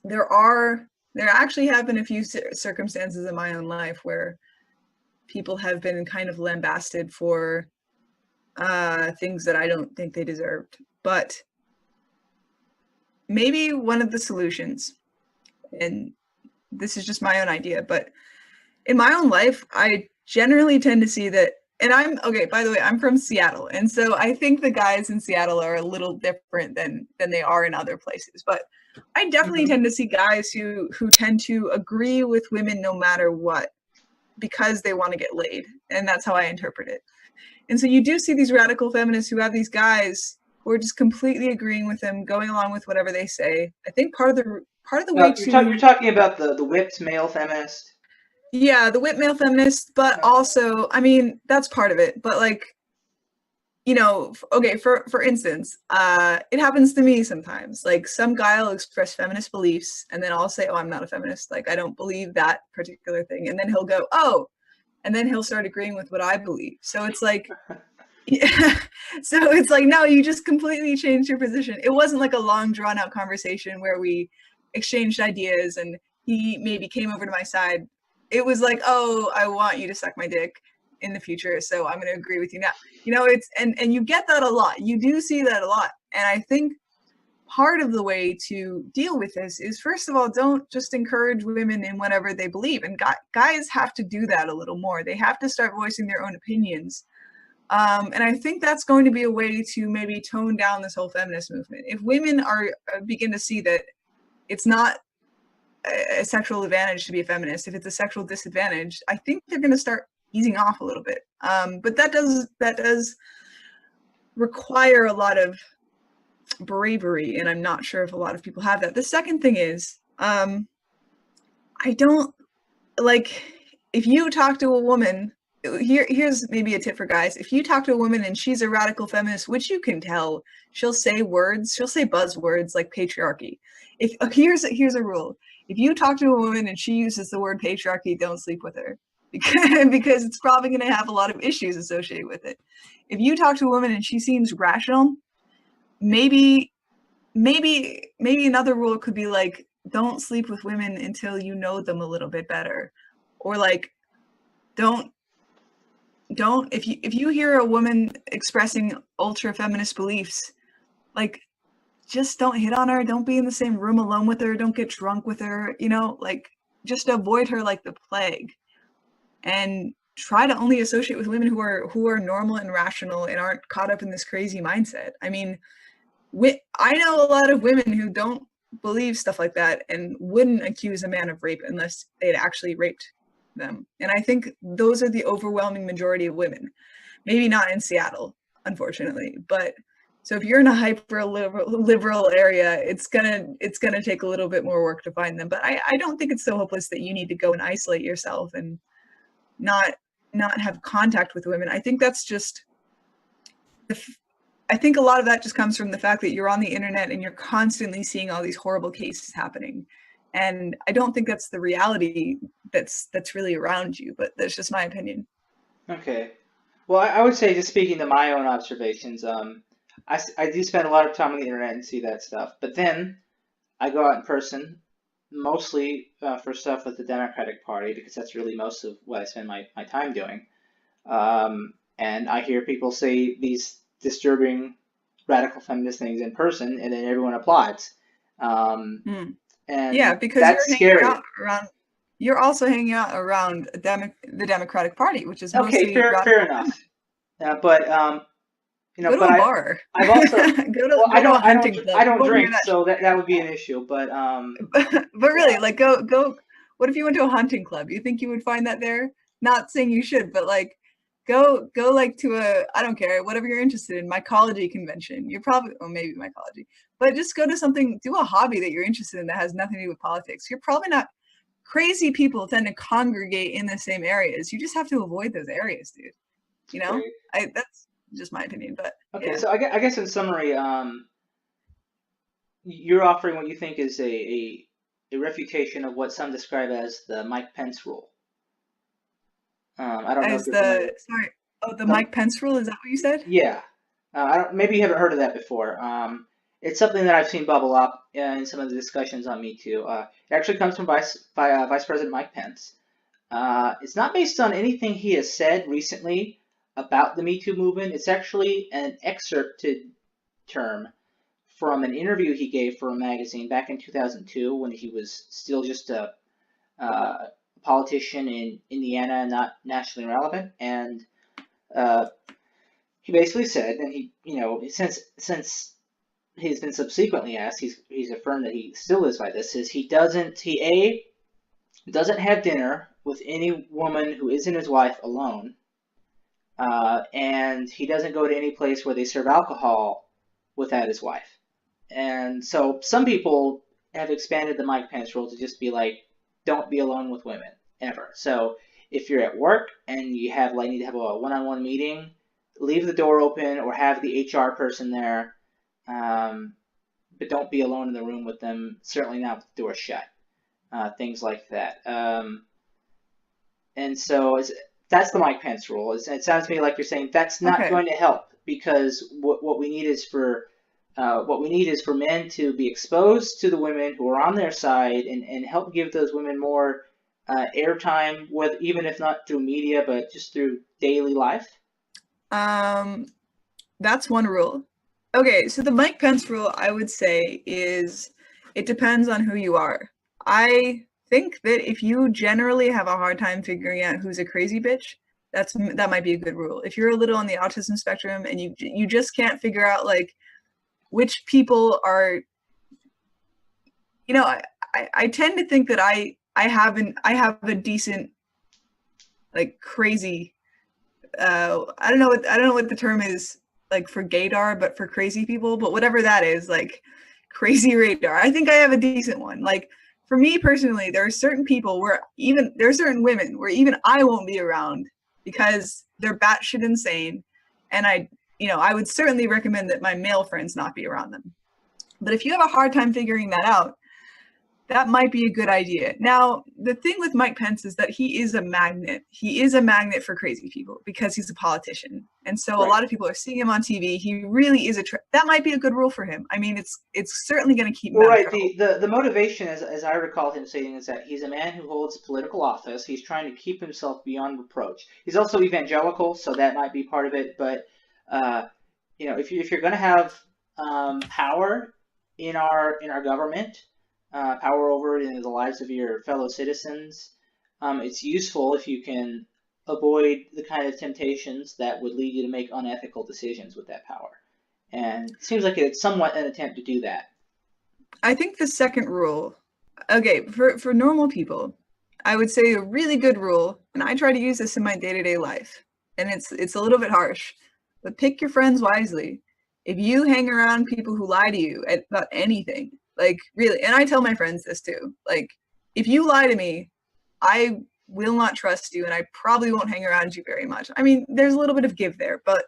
there actually have been a few circumstances in my own life where people have been kind of lambasted for things that I don't think they deserved. But maybe one of the solutions, and this is just my own idea, but in my own life, I generally tend to see that, and by the way, I'm from Seattle. And so I think the guys in Seattle are a little different than they are in other places. But I definitely tend to see guys who tend to agree with women no matter what, because they want to get laid. And that's how I interpret it. And so you do see these radical feminists who have these guys who are just completely agreeing with them, going along with whatever they say. I think part of the way No, you're to talking about the whipped male feminist. yeah, the whip male feminist, but also, I mean, that's part of it. But like, okay, for instance, it happens to me sometimes. Like some guy will express feminist beliefs, and then I'll say, "Oh, I'm not a feminist. Like I don't believe that particular thing," and then he'll go, "Oh," and then he'll start agreeing with what I believe. So it's like, yeah. So it's like, no, you just completely changed your position. It wasn't like a long drawn out conversation where we exchanged ideas and he maybe came over to my side. It was like, oh, I want you to suck my dick in the future, so I'm going to agree with you now. It's and you get that a lot. You do see that a lot. And I think part of the way to deal with this is, first of all, don't just encourage women in whatever they believe. And guys have to do that a little more. They have to start voicing their own opinions. And I think that's going to be a way to maybe tone down this whole feminist movement. If women begin to see that it's not a sexual advantage to be a feminist, if it's a sexual disadvantage, I think they're going to start easing off a little bit. But that does require a lot of bravery, and I'm not sure if a lot of people have that. The second thing is, I don't like, if you talk to a woman, here's maybe a tip for guys. If you talk to a woman and she's a radical feminist, which you can tell, she'll say buzzwords like patriarchy. Here's a rule. If you talk to a woman and she uses the word patriarchy, don't sleep with her, because it's probably going to have a lot of issues associated with it. If you talk to a woman and she seems rational, maybe another rule could be like, don't sleep with women until you know them a little bit better. Or like, don't if you hear a woman expressing ultra feminist beliefs, like, just don't hit on her, don't be in the same room alone with her, don't get drunk with her, like, just avoid her like the plague, and try to only associate with women who are normal and rational and aren't caught up in this crazy mindset. I mean, I know a lot of women who don't believe stuff like that and wouldn't accuse a man of rape unless they'd actually raped them. And I think those are the overwhelming majority of women. Maybe not in Seattle, unfortunately, but so if you're in a hyper liberal area, it's gonna take a little bit more work to find them. But I don't think it's so hopeless that you need to go and isolate yourself and not have contact with women. I think that's just I think a lot of that just comes from the fact that you're on the internet and you're constantly seeing all these horrible cases happening. And I don't think that's the reality that's really around you, but that's just my opinion. Okay. Well, I would say, just speaking to my own observations, I do spend a lot of time on the internet and see that stuff. But then I go out in person, mostly for stuff with the Democratic Party, because that's really most of what I spend my time doing. And I hear people say these disturbing radical feminist things in person, and then everyone applauds. And yeah, because that's scary. You're also hanging out around the Democratic Party, which is mostly okay. Fair enough. But go to a bar. I've also I don't drink, so that would be an issue. But really, like, go. What if you went to a hunting club? You think you would find that there? Not saying you should, but like, go like to I don't care, whatever you're interested in, mycology convention. You're probably, maybe mycology, but just go to something, do a hobby that you're interested in that has nothing to do with politics. You're probably not, crazy people tend to congregate in the same areas. You just have to avoid those areas, dude. That's just my opinion, but okay. Yeah. So I guess in summary, you're offering what you think is a refutation of what some describe as the Mike Pence rule. I don't know if you're familiar. The Mike Pence rule, is that what you said? Yeah. Maybe you haven't heard of that before. It's something that I've seen bubble up in some of the discussions on Me Too. It actually comes from Vice President Mike Pence. It's not based on anything he has said recently about the Me Too movement. It's actually an excerpted term from an interview he gave for a magazine back in 2002, when he was still just a politician in Indiana, not nationally relevant. And he basically said, and he, since he's been subsequently asked, he's affirmed that he still lives by this, is he doesn't have dinner with any woman who isn't his wife alone, and he doesn't go to any place where they serve alcohol without his wife. And so some people have expanded the Mike Pence rule to just be like, don't be alone with women ever. So if you're at work and you have need to have a one-on-one meeting, leave the door open or have the HR person there, but don't be alone in the room with them. Certainly not with the door shut. Things like that. And so that's the Mike Pence rule. It sounds to me like you're saying that's not going to help, because what we need is for men to be exposed to the women who are on their side and help give those women more airtime, even if not through media, but just through daily life. That's one rule. Okay, so the Mike Pence rule, I would say, is it depends on who you are. I think that if you generally have a hard time figuring out who's a crazy bitch, that might be a good rule. If you're a little on the autism spectrum and you just can't figure out like which people are, I tend to think that I have a decent, like, crazy, I don't know what the term is, like, for gaydar, but for crazy people, but whatever that is, like, crazy radar. I think I have a decent one. Like, for me personally, there are certain people there are certain women where even I won't be around because they're batshit insane, and I would certainly recommend that my male friends not be around them. But if you have a hard time figuring that out, that might be a good idea. Now, the thing with Mike Pence is that he is a magnet. He is a magnet for crazy people because he's a politician. And so a lot of people are seeing him on TV. He really is that might be a good rule for him. I mean, it's certainly going to keep him out of trouble. The motivation, as I recall him saying, is that he's a man who holds political office. He's trying to keep himself beyond reproach. He's also evangelical, so that might be part of it. But if you're going to have power in our government, power over the lives of your fellow citizens, it's useful if you can avoid the kind of temptations that would lead you to make unethical decisions with that power. And it seems like it's somewhat an attempt to do that. I think the second rule, okay, for normal people, I would say a really good rule, and I try to use this in my day-to-day life, and it's a little bit harsh, but pick your friends wisely. If you hang around people who lie to you about anything, like, really, and I tell my friends this too, like, if you lie to me, I will not trust you, and I probably won't hang around you very much. I mean, there's a little bit of give there, but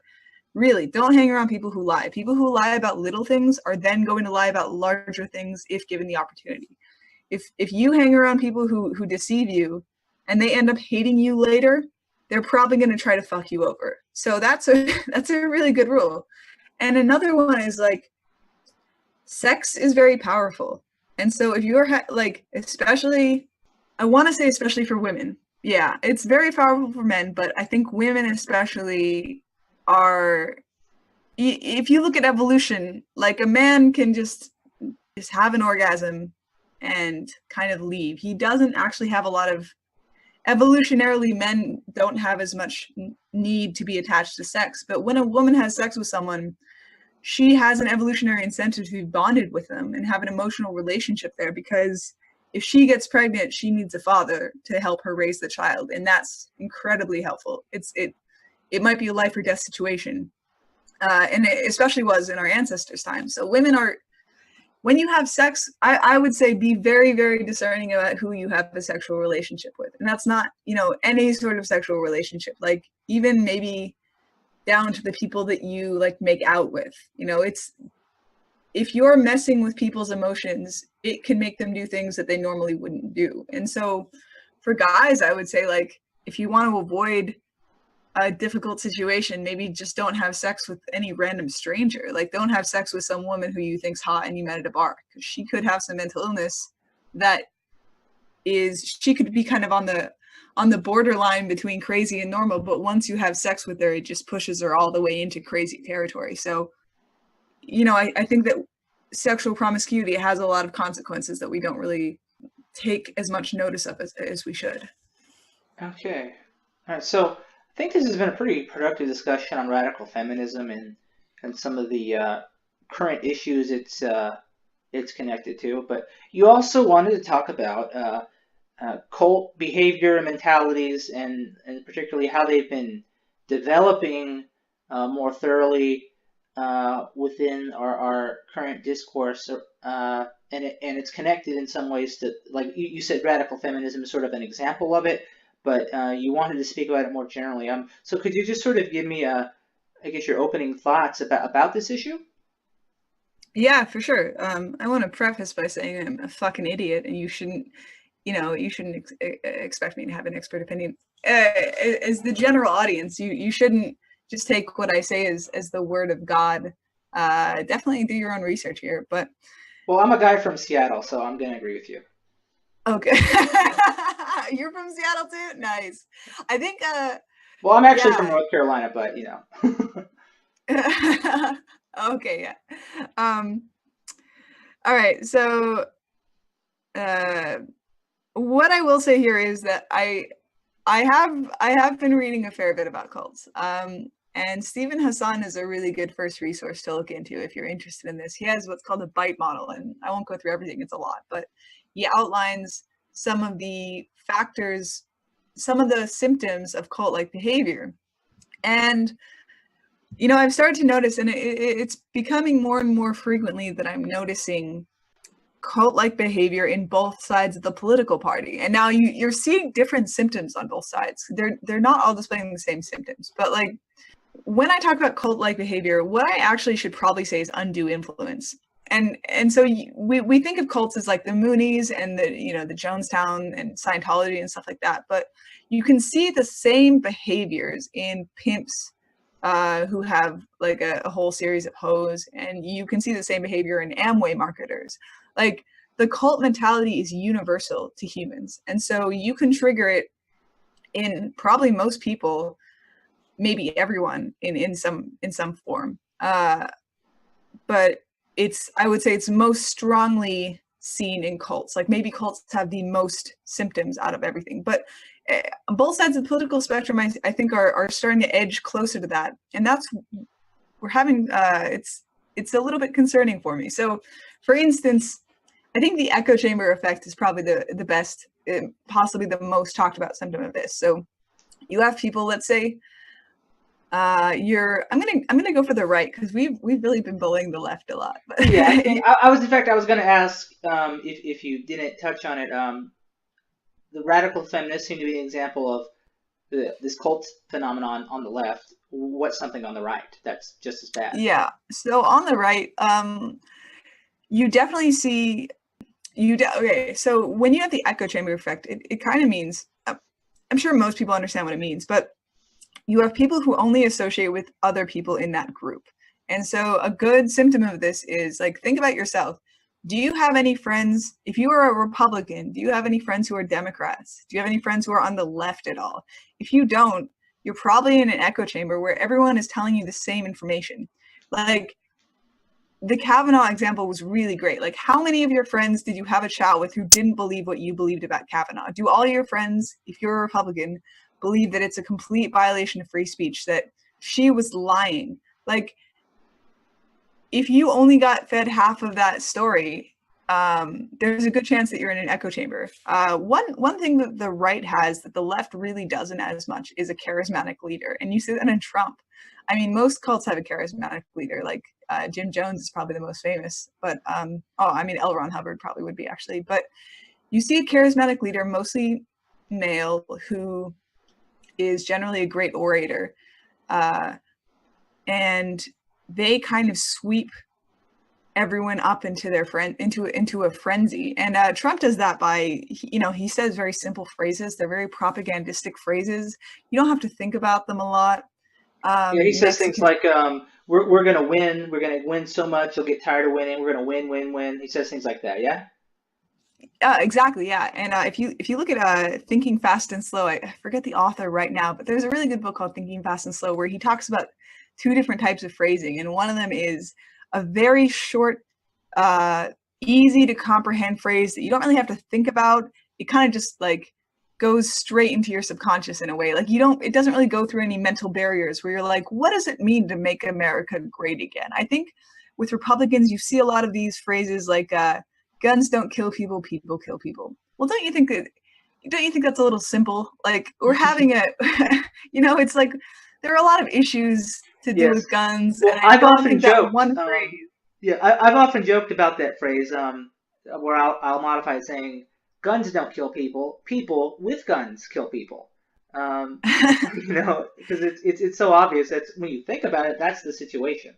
really, don't hang around people who lie. People who lie about little things are then going to lie about larger things if given the opportunity. If you hang around people who deceive you and they end up hating you later, they're probably going to try to fuck you over. So that's a really good rule. And another one is, like, sex is very powerful. And so if you're especially, I want to say especially for women. Yeah, it's very powerful for men, but I think women especially are, if you look at evolution, like, a man can just have an orgasm and kind of leave. He doesn't actually have a lot of, evolutionarily, men don't have as much need to be attached to sex. But when a woman has sex with someone, she has an evolutionary incentive to be bonded with them and have an emotional relationship there, because if she gets pregnant, she needs a father to help her raise the child. And that's incredibly helpful. It might be a life or death situation. And it especially was in our ancestors' time. So when you have sex, I would say be very, very discerning about who you have a sexual relationship with. And that's not, any sort of sexual relationship, like, even maybe down to the people that you, like, make out with. If you're messing with people's emotions, it can make them do things that they normally wouldn't do. And so for guys, I would say, like, if you want to avoid a difficult situation, maybe just don't have sex with any random stranger. Like, don't have sex with some woman who you think's hot and you met at a bar, because she could have some mental illness she could be kind of on the borderline between crazy and normal, but once you have sex with her, it just pushes her all the way into crazy territory. So, I think that sexual promiscuity has a lot of consequences that we don't really take as much notice of as we should. Okay. All right. So I think this has been a pretty productive discussion on radical feminism and some of the current issues it's connected to. But you also wanted to talk about cult behavior and mentalities, and particularly how they've been developing more thoroughly within our current discourse, and it's connected in some ways to, like you said, radical feminism is sort of an example of it, but you wanted to speak about it more generally. So could you just sort of give me I guess your opening thoughts about this issue? Yeah, for sure. I want to preface by saying I'm a fucking idiot, and you shouldn't expect me to have an expert opinion. As the general audience, you shouldn't just take what I say as the word of God. Definitely do your own research here. But Well, I'm a guy from Seattle, so I'm going to agree with you. okay, you're from Seattle too. Nice. I think. Well, I'm actually from North Carolina, but you know. Okay, yeah. All right. So, what I will say here is that I have been reading a fair bit about cults. And Stephen Hassan is a really good first resource to look into if you're interested in this. He has what's called a BITE model, and I won't go through everything, it's a lot, but he outlines some of the factors, some of the symptoms of cult-like behavior. And, I've started to notice, and it's becoming more and more frequently that I'm noticing cult-like behavior in both sides of the political party. And now you're seeing different symptoms on both sides. They're not all displaying the same symptoms, but like, when I talk about cult-like behavior, what I actually should probably say is undue influence. And so we think of cults as like the Moonies and the Jonestown and Scientology and stuff like that. But you can see the same behaviors in pimps who have like a whole series of hoes, and you can see the same behavior in Amway marketers. Like, the cult mentality is universal to humans, and so you can trigger it in probably most people, maybe everyone in some form. But I would say it's most strongly seen in cults. Like, maybe cults have the most symptoms out of everything, but both sides of the political spectrum, I think, are starting to edge closer to that, and we're having it's a little bit concerning for me. So, for instance, I think the echo chamber effect is probably the best, possibly the most talked about symptom of this. So, you have people, let's say, I'm gonna go for the right, because we've really been bullying the left a lot. But Yeah, I think I was going to ask, if you didn't touch on it. The radical feminists seem to be an example of this cult phenomenon on the left. What's something on the right that's just as bad? Yeah. So on the right, you definitely see okay. So when you have the echo chamber effect, it kind of means, I'm sure most people understand what it means, but you have people who only associate with other people in that group. And so a good symptom of this is, like, think about yourself. Do you have any friends, if you are a Republican, do you have any friends who are Democrats? Do you have any friends who are on the left at all? If you don't, you're probably in an echo chamber where everyone is telling you the same information. Like, the Kavanaugh example was really great. Like, how many of your friends did you have a chat with who didn't believe what you believed about Kavanaugh? Do all your friends, if you're a Republican, believe that it's a complete violation of free speech, that she was lying? Like, if you only got fed half of that story, there's a good chance that you're in an echo chamber. One thing that the right has that the left really doesn't as much is a charismatic leader. And you see that in Trump. I mean, most cults have a charismatic leader. Like, Jim Jones is probably the most famous, but L. Ron Hubbard probably would be, actually. But you see a charismatic leader, mostly male, who is generally a great orator, and they kind of sweep everyone up into a frenzy. And Trump does that by, he says very simple phrases. They're very propagandistic phrases. You don't have to think about them a lot. Yeah, he says things like, we're going to win. We're going to win so much you'll get tired of winning. We're going to win, win, win. He says things like that, yeah? Exactly, yeah. And if you look at Thinking Fast and Slow, I forget the author right now, but there's a really good book called Thinking Fast and Slow where he talks about two different types of phrasing. And one of them is a very short, easy to comprehend phrase that you don't really have to think about. It kind of just like goes straight into your subconscious in a way. Like, it doesn't really go through any mental barriers where you're like, what does it mean to make America great again? I think with Republicans, you see a lot of these phrases like, guns don't kill people, people kill people. Well, don't you think that's a little simple? Like, we're having it's like there are a lot of issues to do Yes. with guns, Well, and I I've don't often think that joked. one phrase. Yeah, I've often joked about that phrase, where I'll modify it saying, "Guns don't kill people. People with guns kill people." Because it's so obvious that when you think about it, that's the situation.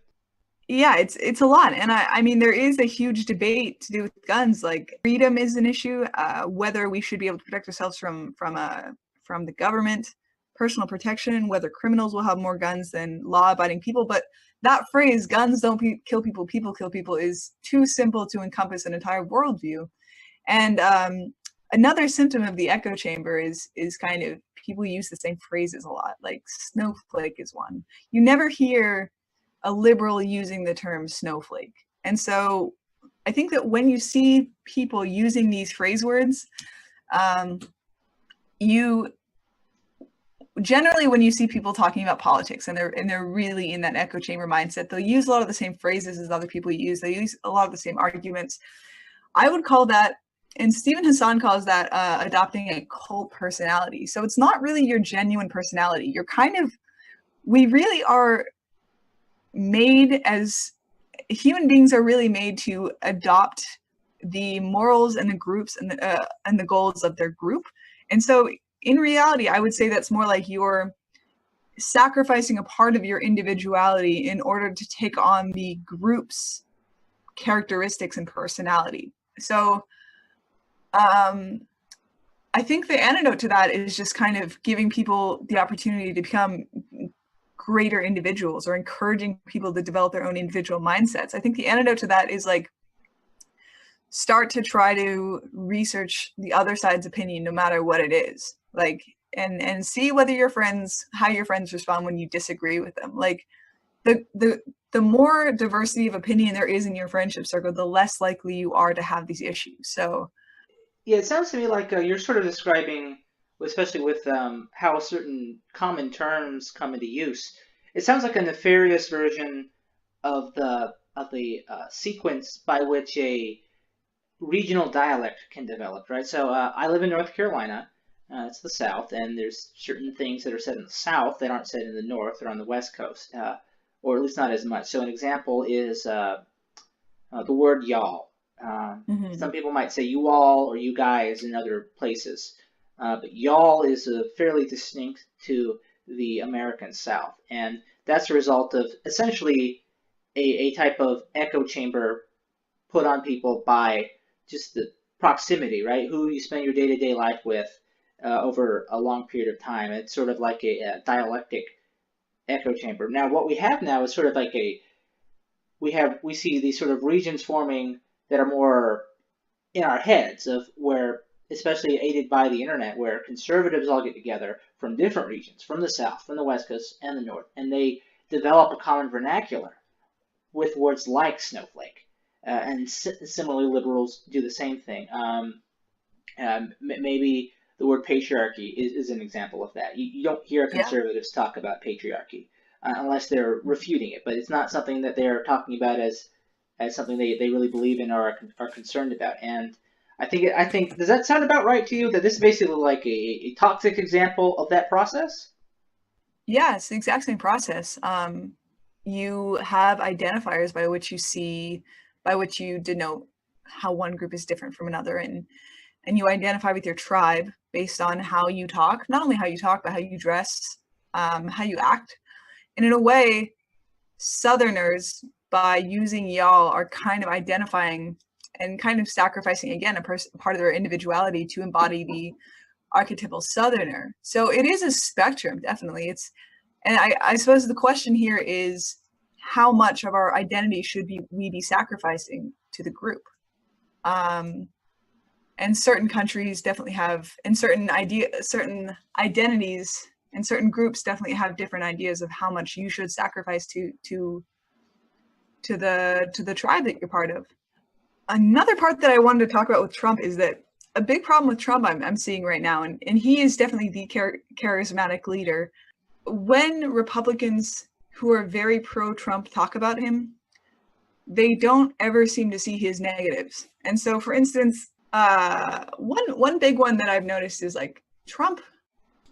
Yeah, it's a lot, and I mean there is a huge debate to do with guns. Like freedom is an issue, whether we should be able to protect ourselves from the government, personal protection, whether criminals will have more guns than law-abiding people. But that phrase, "guns don't kill people, people kill people," is too simple to encompass an entire worldview. And another symptom of the echo chamber is kind of people use the same phrases a lot. Like snowflake is one. You never hear a liberal using the term snowflake. And so I think that when you see people using these phrase words, you generally, when you see people talking about politics and they're really in that echo chamber mindset, they'll use a lot of the same phrases as other people use. They use a lot of the same arguments. I would call that, and Stephen Hassan calls that adopting a cult personality. So it's not really your genuine personality. We really are made as human beings are really made to adopt the morals and the groups and the goals of their group. And so in reality, I would say that's more like you're sacrificing a part of your individuality in order to take on the group's characteristics and personality. So I think the antidote to that is just kind of giving people the opportunity to become greater individuals, or encouraging people to develop their own individual mindsets. I think the antidote to that is like start to try to research the other side's opinion, no matter what it is. Like, and see whether how your friends respond when you disagree with them. Like the more diversity of opinion there is in your friendship circle, the less likely you are to have these issues. So yeah, it sounds to me like you're sort of describing, especially with how certain common terms come into use. It sounds like a nefarious version of the sequence by which a regional dialect can develop, right? So I live in North Carolina. It's the South, and there's certain things that are said in the South that aren't said in the North or on the West Coast, or at least not as much. So an example is the word y'all. Some people might say you all or you guys in other places, but y'all is fairly distinct to the American South, and that's a result of essentially a type of echo chamber put on people by just the proximity, right? Who you spend your day-to-day life with over a long period of time. It's sort of like a dialectic echo chamber. Now, what we have now is sort of like we see these sort of regions forming that are more in our heads, of where, especially aided by the internet, where conservatives all get together from different regions, from the South, from the West Coast, and the North, and they develop a common vernacular with words like snowflake. And similarly, liberals do the same thing. Maybe the word patriarchy is an example of that. You don't hear conservatives talk about patriarchy unless they're refuting it, but it's not something that they're talking about as something they really believe in or are concerned about. And I think does that sound about right to you? That this is basically like a toxic example of that process? Yeah, it's the exact same process. You have identifiers by which you denote how one group is different from another, and you identify with your tribe based on how you talk, not only how you talk, but how you dress, how you act. And in a way, Southerners, by using y'all, are kind of identifying and kind of sacrificing, again, a part of their individuality to embody the archetypal Southerner. So it is a spectrum, definitely. And I suppose the question here is, how much of our identity should we be sacrificing to the group? And certain countries definitely have, and certain identities and certain groups definitely have different ideas of how much you should sacrifice to the tribe that you're part of. Another part that I wanted to talk about with Trump is that a big problem with Trump I'm seeing right now, and he is definitely the charismatic leader. When Republicans who are very pro-Trump talk about him, they don't ever seem to see his negatives. And so, for instance, one big one that I've noticed is like Trump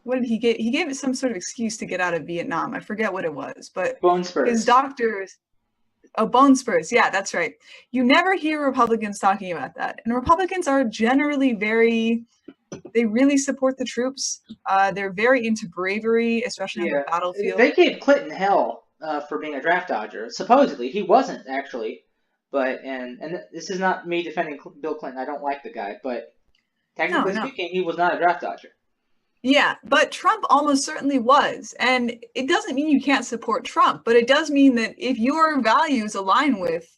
what did he get? He gave it some sort of excuse to get out of Vietnam. I forget what it was, but Bone spurs. his doctors. Oh, bone spurs. Yeah, that's right. You never hear Republicans talking about that. And Republicans are generally they really support the troops. They're very into bravery, especially on the battlefield. They gave Clinton hell for being a draft dodger. Supposedly, he wasn't actually. But, and this is not me defending Bill Clinton. I don't like the guy. But technically speaking, he was not a draft dodger. Yeah, but Trump almost certainly was. And it doesn't mean you can't support Trump, but it does mean that if your values align with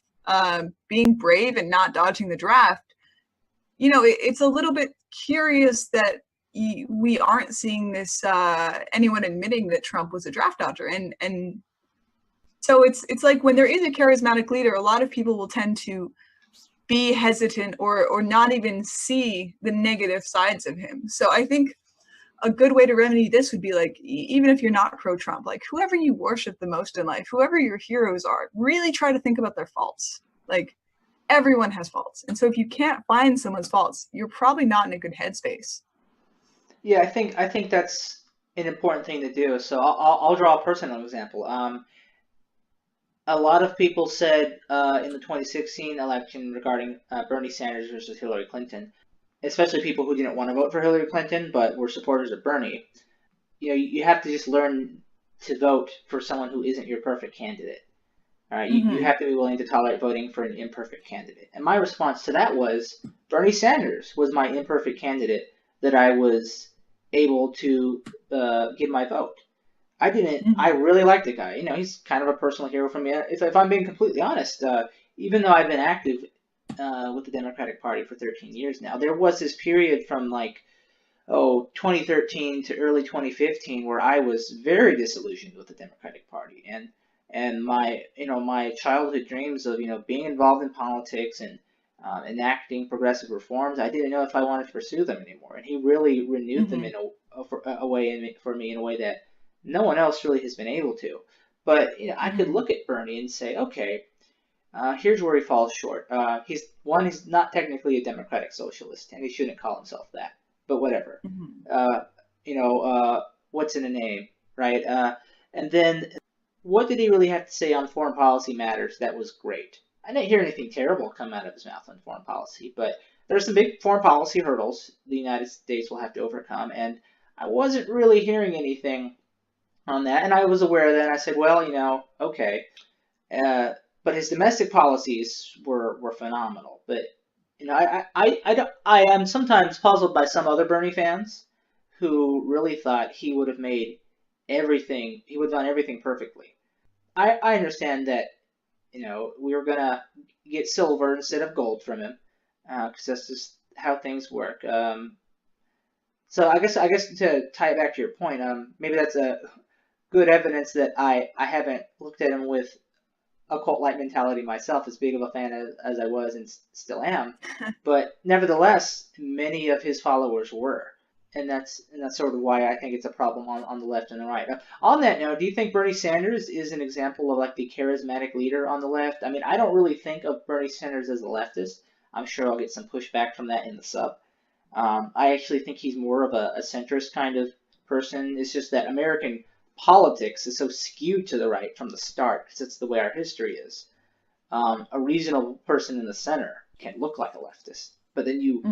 being brave and not dodging the draft, you know, it's a little bit curious that we aren't seeing this, anyone admitting that Trump was a draft dodger. And so it's like when there is a charismatic leader, a lot of people will tend to be hesitant or not even see the negative sides of him. So I think a good way to remedy this would be like, even if you're not pro-Trump, like whoever you worship the most in life, whoever your heroes are, really try to think about their faults. Like everyone has faults. And so if you can't find someone's faults, you're probably not in a good headspace. Yeah, I think that's an important thing to do. So I'll draw a personal example. A lot of people said in the 2016 election regarding Bernie Sanders versus Hillary Clinton, especially people who didn't want to vote for Hillary Clinton but were supporters of Bernie, you know, you have to just learn to vote for someone who isn't your perfect candidate. All right, you have to be willing to tolerate voting for an imperfect candidate. And my response to that was Bernie Sanders was my imperfect candidate that I was able to give my vote. I didn't. I really like the guy. You know, he's kind of a personal hero for me. If I'm being completely honest, even though I've been active with the Democratic Party for 13 years now, there was this period from 2013 to early 2015 where I was very disillusioned with the Democratic Party, and my childhood dreams of being involved in politics and enacting progressive reforms, I didn't know if I wanted to pursue them anymore. And he really renewed them in a way for me in a way that no one else really has been able to. But I could look at Bernie and say, okay, here's where he falls short. He's not technically a democratic socialist, and he shouldn't call himself that. But whatever. What's in a name, right? And then, what did he really have to say on foreign policy matters that was great? I didn't hear anything terrible come out of his mouth on foreign policy, but there are some big foreign policy hurdles the United States will have to overcome, and I wasn't really hearing anything on that, and I was aware of that, and I said, well, okay. But his domestic policies were phenomenal. But I am sometimes puzzled by some other Bernie fans who really thought he would have done everything perfectly. I understand that we were gonna get silver instead of gold from him, because that's just how things work. So I guess to tie it back to your point, maybe that's a good evidence that I haven't looked at him with a cult-like mentality myself, as big of a fan as I was and still am. But nevertheless, many of his followers were. And that's sort of why I think it's a problem on the left and the right. On that note, do you think Bernie Sanders is an example of the charismatic leader on the left? I mean, I don't really think of Bernie Sanders as a leftist. I'm sure I'll get some pushback from that in the sub. I actually think he's more of a centrist kind of person. It's just that American politics is so skewed to the right from the start, because it's the way our history is. A reasonable person in the center can look like a leftist, but then you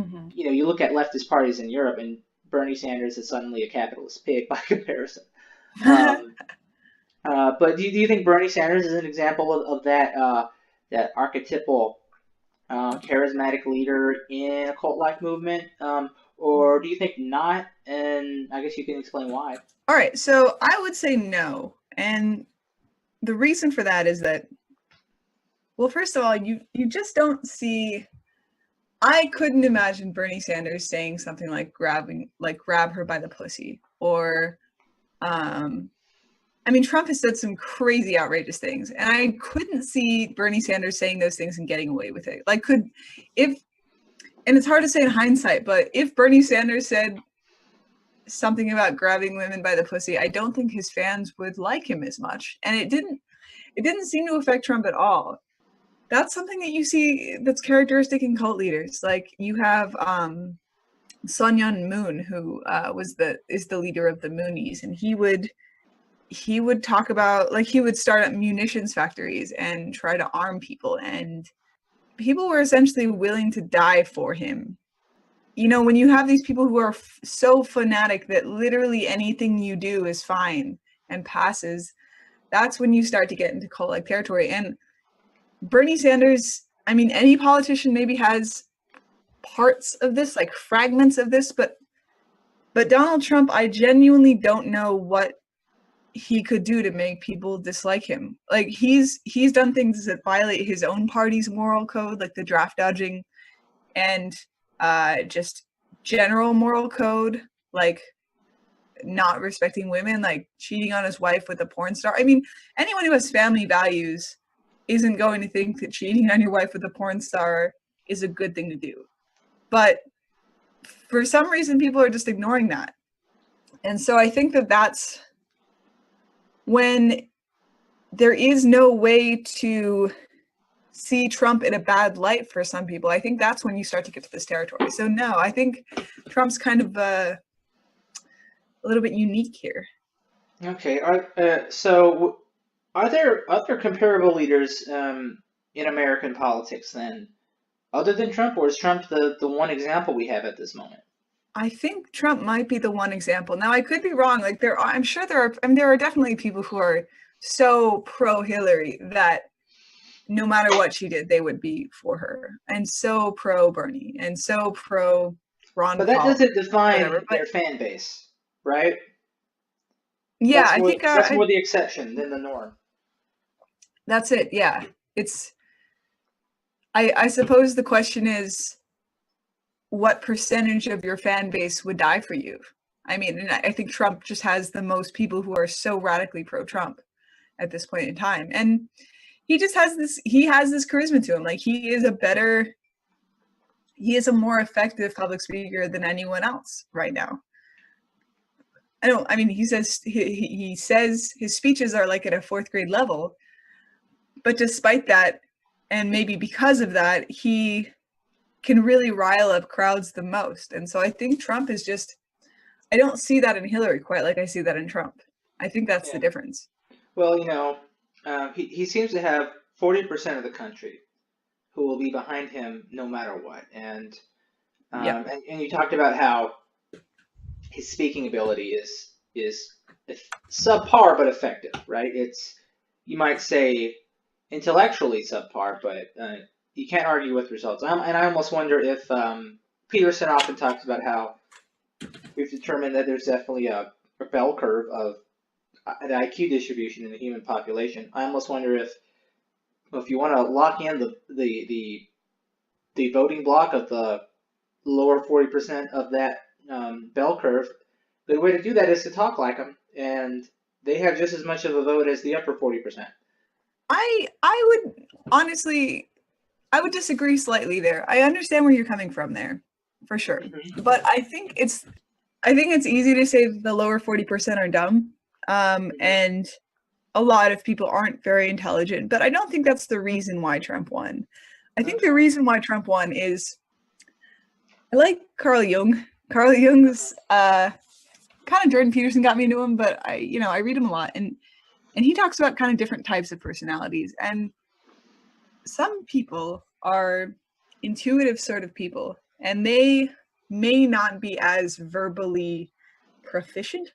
look at leftist parties in Europe, and Bernie Sanders is suddenly a capitalist pig by comparison. But do you think Bernie Sanders is an example of that archetypal charismatic leader in a cult-like movement, or do you think not? And I guess you can explain why. All right, so I would say no. And the reason for that is that, well, first of all, you just don't see, I couldn't imagine Bernie Sanders saying something like grab her by the pussy, or, Trump has said some crazy, outrageous things, and I couldn't see Bernie Sanders saying those things and getting away with it. And it's hard to say in hindsight, but if Bernie Sanders said something about grabbing women by the pussy, I don't think his fans would like him as much. And it didn't seem to affect Trump at all. That's something that you see that's characteristic in cult leaders. Like, you have Sun Myung Moon, who is the leader of the Moonies, and he would talk about, like, he would start up munitions factories and try to arm people, and people were essentially willing to die for him. You know, when you have these people who are so fanatic that literally anything you do is fine and passes, that's when you start to get into cult-like territory. And Bernie Sanders, I mean, any politician maybe has parts of this, like fragments of this, but Donald Trump, I genuinely don't know what he could do to make people dislike him. Like, he's done things that violate his own party's moral code, like the draft dodging and just general moral code, like not respecting women, like cheating on his wife with a porn star. I mean, anyone who has family values isn't going to think that cheating on your wife with a porn star is a good thing to do. But for some reason, people are just ignoring that. And so I think that that's when there is no way to see Trump in a bad light for some people. I think that's when you start to get to this territory. So no, I think Trump's kind of a little bit unique here. Okay. So are there other comparable leaders in American politics then, other than Trump, or is Trump the one example we have at this moment? I think Trump might be the one example. Now, I could be wrong. Like, I'm sure there are definitely people who are so pro Hillary that no matter what she did, they would be for her, and so pro Bernie, and so pro Ron Paul. But that doesn't define whatever, their fan base, right? Yeah, That's I more, think that's more the exception than the norm. That's it. Yeah, it's. I suppose the question is, what percentage of your fan base would die for you? I mean, and I think Trump just has the most people who are so radically pro-Trump at this point in time, and he just has this. He has this charisma to him. Like, he is a more effective public speaker than anyone else right now. I mean, he says his speeches are like at a 4th grade level, but despite that, and maybe because of that, he can really rile up crowds the most. And so I think Trump is just, I don't see that in Hillary quite like I see that in Trump. I think that's the difference. Well, he seems to have 40% of the country who will be behind him no matter what. And you talked about how his speaking ability is subpar but effective, right? It's, you might say, intellectually subpar, but you can't argue with results. And I almost wonder if Peterson often talks about how we've determined that there's definitely a bell curve of an IQ distribution in the human population. I almost wonder if you want to lock in the voting block of the lower 40% of that bell curve, the way to do that is to talk like them, and they have just as much of a vote as the upper 40%. I would honestly, I would disagree slightly there. I understand where you're coming from there, for sure. Mm-hmm. But I think it's easy to say the lower 40% are dumb, and a lot of people aren't very intelligent. But I don't think that's the reason why Trump won. I think the reason why Trump won is, I like Carl Jung. Carl Jung's kind of Jordan Peterson got me into him, but I read him a lot, and he talks about kind of different types of personalities. And some people are intuitive sort of people, and they may not be as verbally proficient,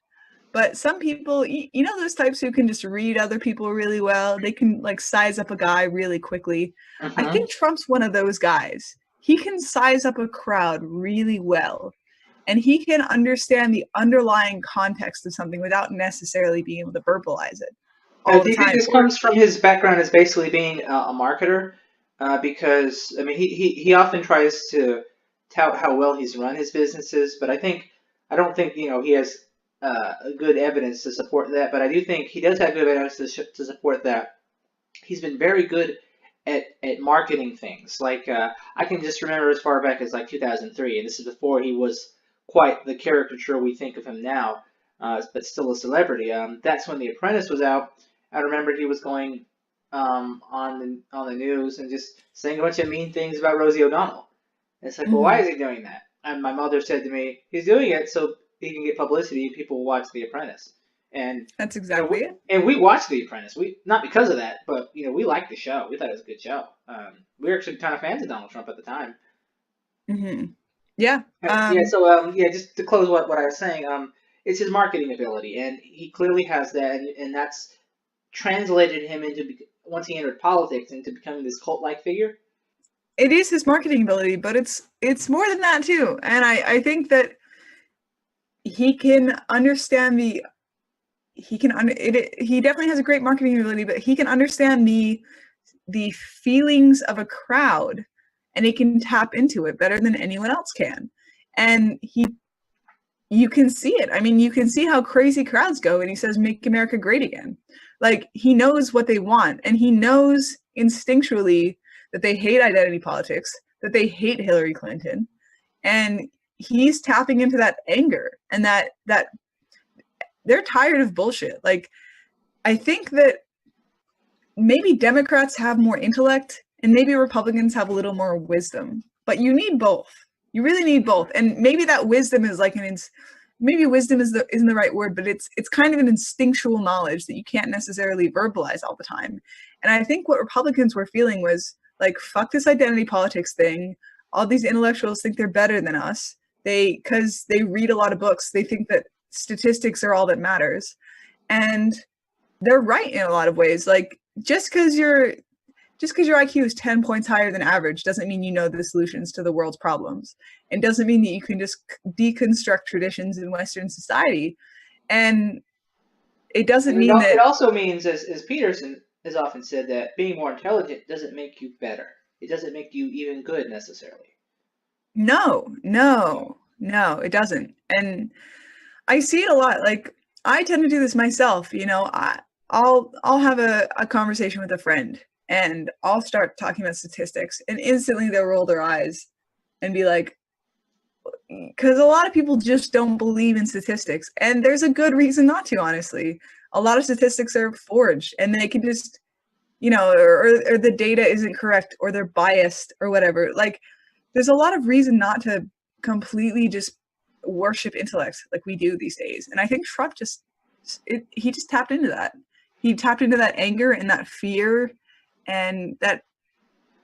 but some people, those types who can just read other people really well, they can like size up a guy really quickly. Uh-huh. I think Trump's one of those guys. He can size up a crowd really well, and he can understand the underlying context of something without necessarily being able to verbalize it. Do you think this comes from his background as basically being a marketer? Because, I mean, he often tries to tout how well he's run his businesses, but I don't think he has good evidence to support that. But I do think he does have good evidence to support that. He's been very good at marketing things. Like, I can just remember as far back as like 2003, and this is before he was quite the caricature we think of him now, but still a celebrity. That's when The Apprentice was out. I remember he was going on the news and just saying a bunch of mean things about Rosie O'Donnell. And it's like, well, why is he doing that? And my mother said to me, he's doing it so he can get publicity and people will watch The Apprentice. And That's exactly it. and we watched The Apprentice. We not because of that, but we liked the show. We thought it was a good show. We were actually kind of fans of Donald Trump at the time. Yeah. Just to close what I was saying, it's his marketing ability, and he clearly has that, and that's translated him into, once he entered politics, into becoming this cult-like figure. It is his marketing ability, but it's more than that too. And I think that he can understand he definitely has a great marketing ability, but he can understand the feelings of a crowd, and he can tap into it better than anyone else can. And you can see it. I mean, you can see how crazy crowds go when he says, "Make America Great Again." Like, he knows what they want, and he knows instinctually that they hate identity politics, that they hate Hillary Clinton, and he's tapping into that anger and that they're tired of bullshit. Like, I think that maybe Democrats have more intellect and maybe Republicans have a little more wisdom, but you need both. You really need both. And maybe that wisdom is like maybe wisdom isn't the right word, but it's kind of an instinctual knowledge that you can't necessarily verbalize all the time. And I think what Republicans were feeling was like, fuck this identity politics thing. All these intellectuals think they're better than us. Because they read a lot of books, they think that statistics are all that matters. And they're right in a lot of ways. Like, just because your IQ is 10 points higher than average doesn't mean you know the solutions to the world's problems. It doesn't mean that you can just deconstruct traditions in Western society. And it doesn't mean that... It also means, as Peterson has often said, that being more intelligent doesn't make you better. It doesn't make you even good, necessarily. No, it doesn't. And I see it a lot. Like, I tend to do this myself. I'll have a conversation with a friend, and I'll start talking about statistics, and instantly they'll roll their eyes and be like, because a lot of people just don't believe in statistics, and there's a good reason not to, honestly. A lot of statistics are forged, and they can just, or the data isn't correct, or they're biased, or whatever. Like, there's a lot of reason not to completely just worship intellect like we do these days. And I think Trump he just tapped into that. He tapped into that anger and that fear, and that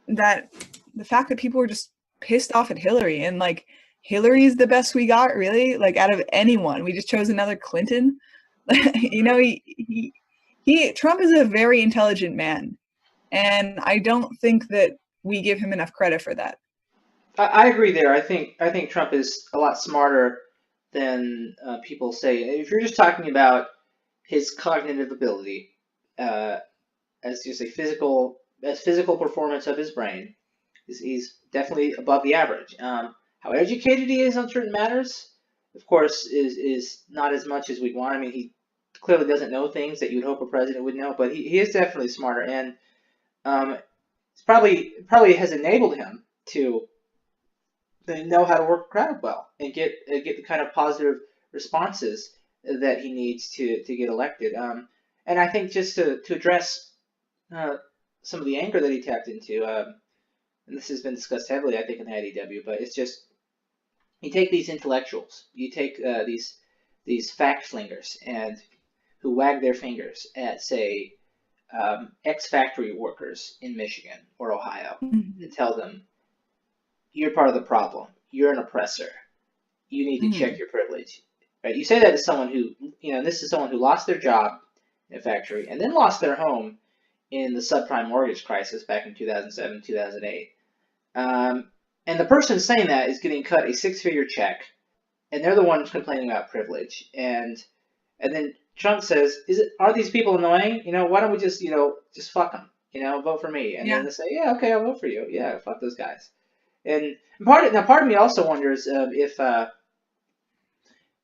the fact that people were just pissed off at Hillary, and like, Hillary's the best we got, really, like, out of anyone. We just chose another Clinton. Trump is a very intelligent man, and I don't think that we give him enough credit for that. I agree there. I think Trump is a lot smarter than people say. If you're just talking about his cognitive ability, as just a physical performance of his brain, he's definitely above the average. How educated he is on certain matters, of course, is not as much as we'd want. I mean, he clearly doesn't know things that you'd hope a president would know, but he is definitely smarter, and it's probably has enabled him to know how to work a crowd well and get the kind of positive responses that he needs to get elected. And I think just to address some of the anger that he tapped into, and this has been discussed heavily, I think, in the IDW, but it's just, you take these intellectuals, you take these fact slingers, and who wag their fingers at, say, ex-factory workers in Michigan or Ohio, and tell them, you're part of the problem. You're an oppressor. You need to check your privilege. Right? You say that to someone who, this is someone who lost their job in a factory and then lost their home in the subprime mortgage crisis back in 2007, 2008. And the person saying that is getting cut a six-figure check, and they're the ones complaining about privilege. And then Trump says, are these people annoying? Why don't we just fuck them? Vote for me. And then they say, yeah, okay, I'll vote for you. Yeah, fuck those guys. And part of me also wonders if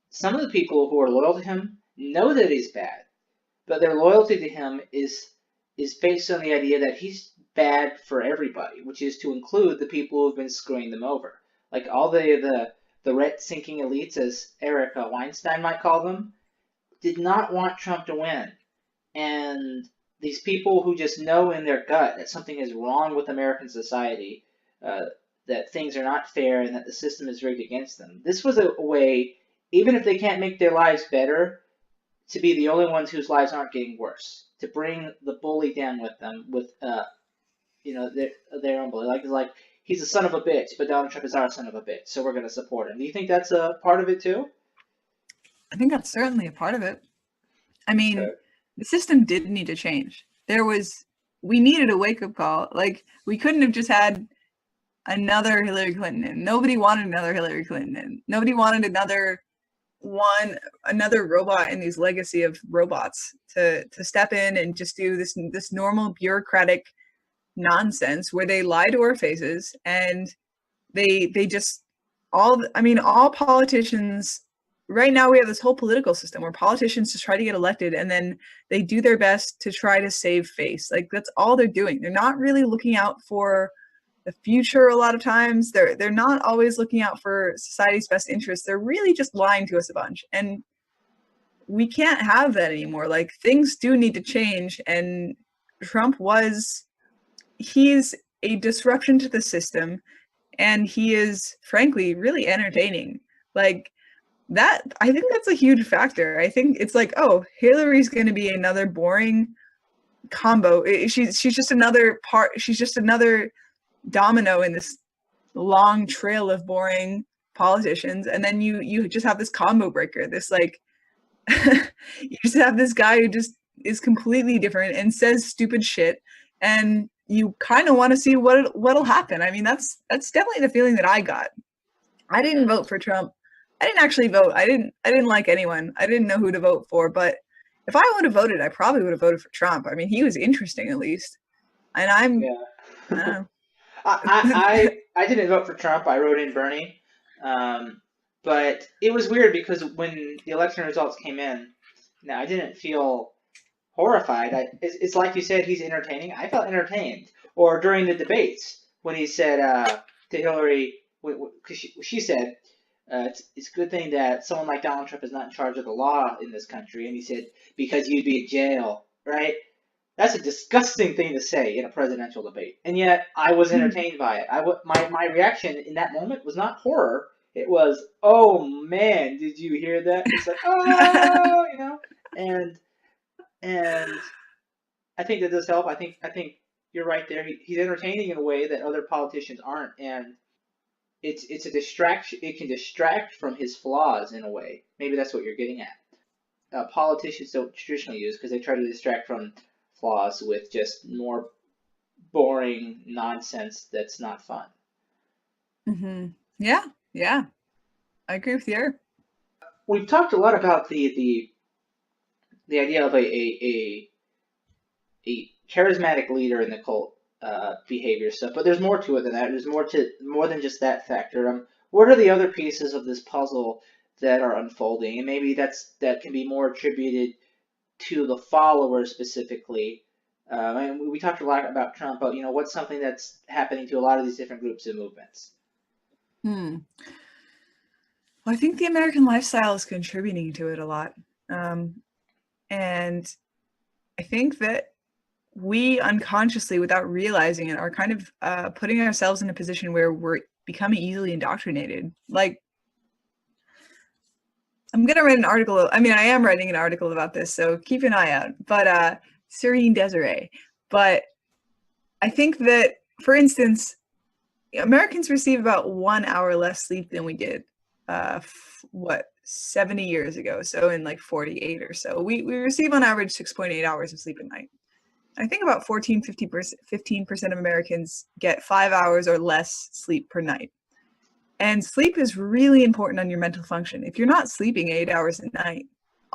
some of the people who are loyal to him know that he's bad, but their loyalty to him is based on the idea that he's bad for everybody, which is to include the people who have been screwing them over, like all the rent-sinking elites, as Eric Weinstein might call them, did not want Trump to win, and these people who just know in their gut that something is wrong with American society. that things are not fair and that the system is rigged against them. This was a way, even if they can't make their lives better, to be the only ones whose lives aren't getting worse. To bring the bully down with them, with their own bully. Like he's a son of a bitch, but Donald Trump is our son of a bitch, so we're going to support him. Do you think that's a part of it too? I think that's certainly a part of it. I mean, Okay. the system did need to change. We needed a wake-up call. Like, we couldn't have just had another Hillary Clinton in. Nobody wanted another Hillary Clinton in. Nobody wanted another robot in these legacy of robots to step in and just do this normal bureaucratic nonsense where they lie to our faces, and they just all politicians. Right now we have this whole political system where politicians just try to get elected, and then they do their best to try to save face. Like, that's all they're doing. They're not really looking out for the future. A lot of times they're not always looking out for society's best interests. They're really just lying to us a bunch, and we can't have that anymore. Like, things do need to change, and he's a disruption to the system, and he is frankly really entertaining. Like, that, I think that's a huge factor. I think it's like, oh, Hillary's going to be another boring combo. She's just another domino in this long trail of boring politicians, and then you just have this combo breaker, this like you just have this guy who just is completely different and says stupid shit, and you kind of want to see what'll happen. I mean, that's definitely the feeling that I got. I didn't vote for Trump. I didn't actually vote. I didn't like anyone. I didn't know who to vote for, but if I would have voted, I probably would have voted for Trump. I mean, he was interesting, at least. And I didn't vote for Trump. I wrote in Bernie. But it was weird because when the election results came in, I didn't feel horrified. It's like you said, he's entertaining. I felt entertained. Or during the debates when he said to Hillary, because she said, it's a good thing that someone like Donald Trump is not in charge of the law in this country. And he said, because you'd be in jail, right? That's a disgusting thing to say in a presidential debate. And yet I was entertained by it. My reaction in that moment was not horror. It was, oh man, did you hear that? It's like, oh, and I think that does help. I think you're right there. He's entertaining in a way that other politicians aren't, and it's a distraction. It can distract from his flaws in a way. Maybe that's what you're getting at. Politicians don't traditionally use because they try to distract from flaws with just more boring nonsense that's not fun. Mm-hmm. Yeah, I agree with you. We've talked a lot about the idea of a charismatic leader in the cult behavior stuff, but there's more to it than that. There's more than just that factor. What are the other pieces of this puzzle that are unfolding? And maybe that can be more attributed to the followers specifically. And we talked a lot about Trump, but what's something that's happening to a lot of these different groups and movements? Well, I think the American lifestyle is contributing to it a lot. And I think that we unconsciously, without realizing it, are kind of putting ourselves in a position where we're becoming easily indoctrinated. Like, I'm going to write an article. I mean, I am writing an article about this, so keep an eye out. But Serene Desiree. But I think that, for instance, Americans receive about 1 hour less sleep than we did, 70 years ago. So in like 48 or so, we receive on average 6.8 hours of sleep a night. I think about 15% of Americans get 5 hours or less sleep per night. And sleep is really important on your mental function. If you're not sleeping 8 hours a night,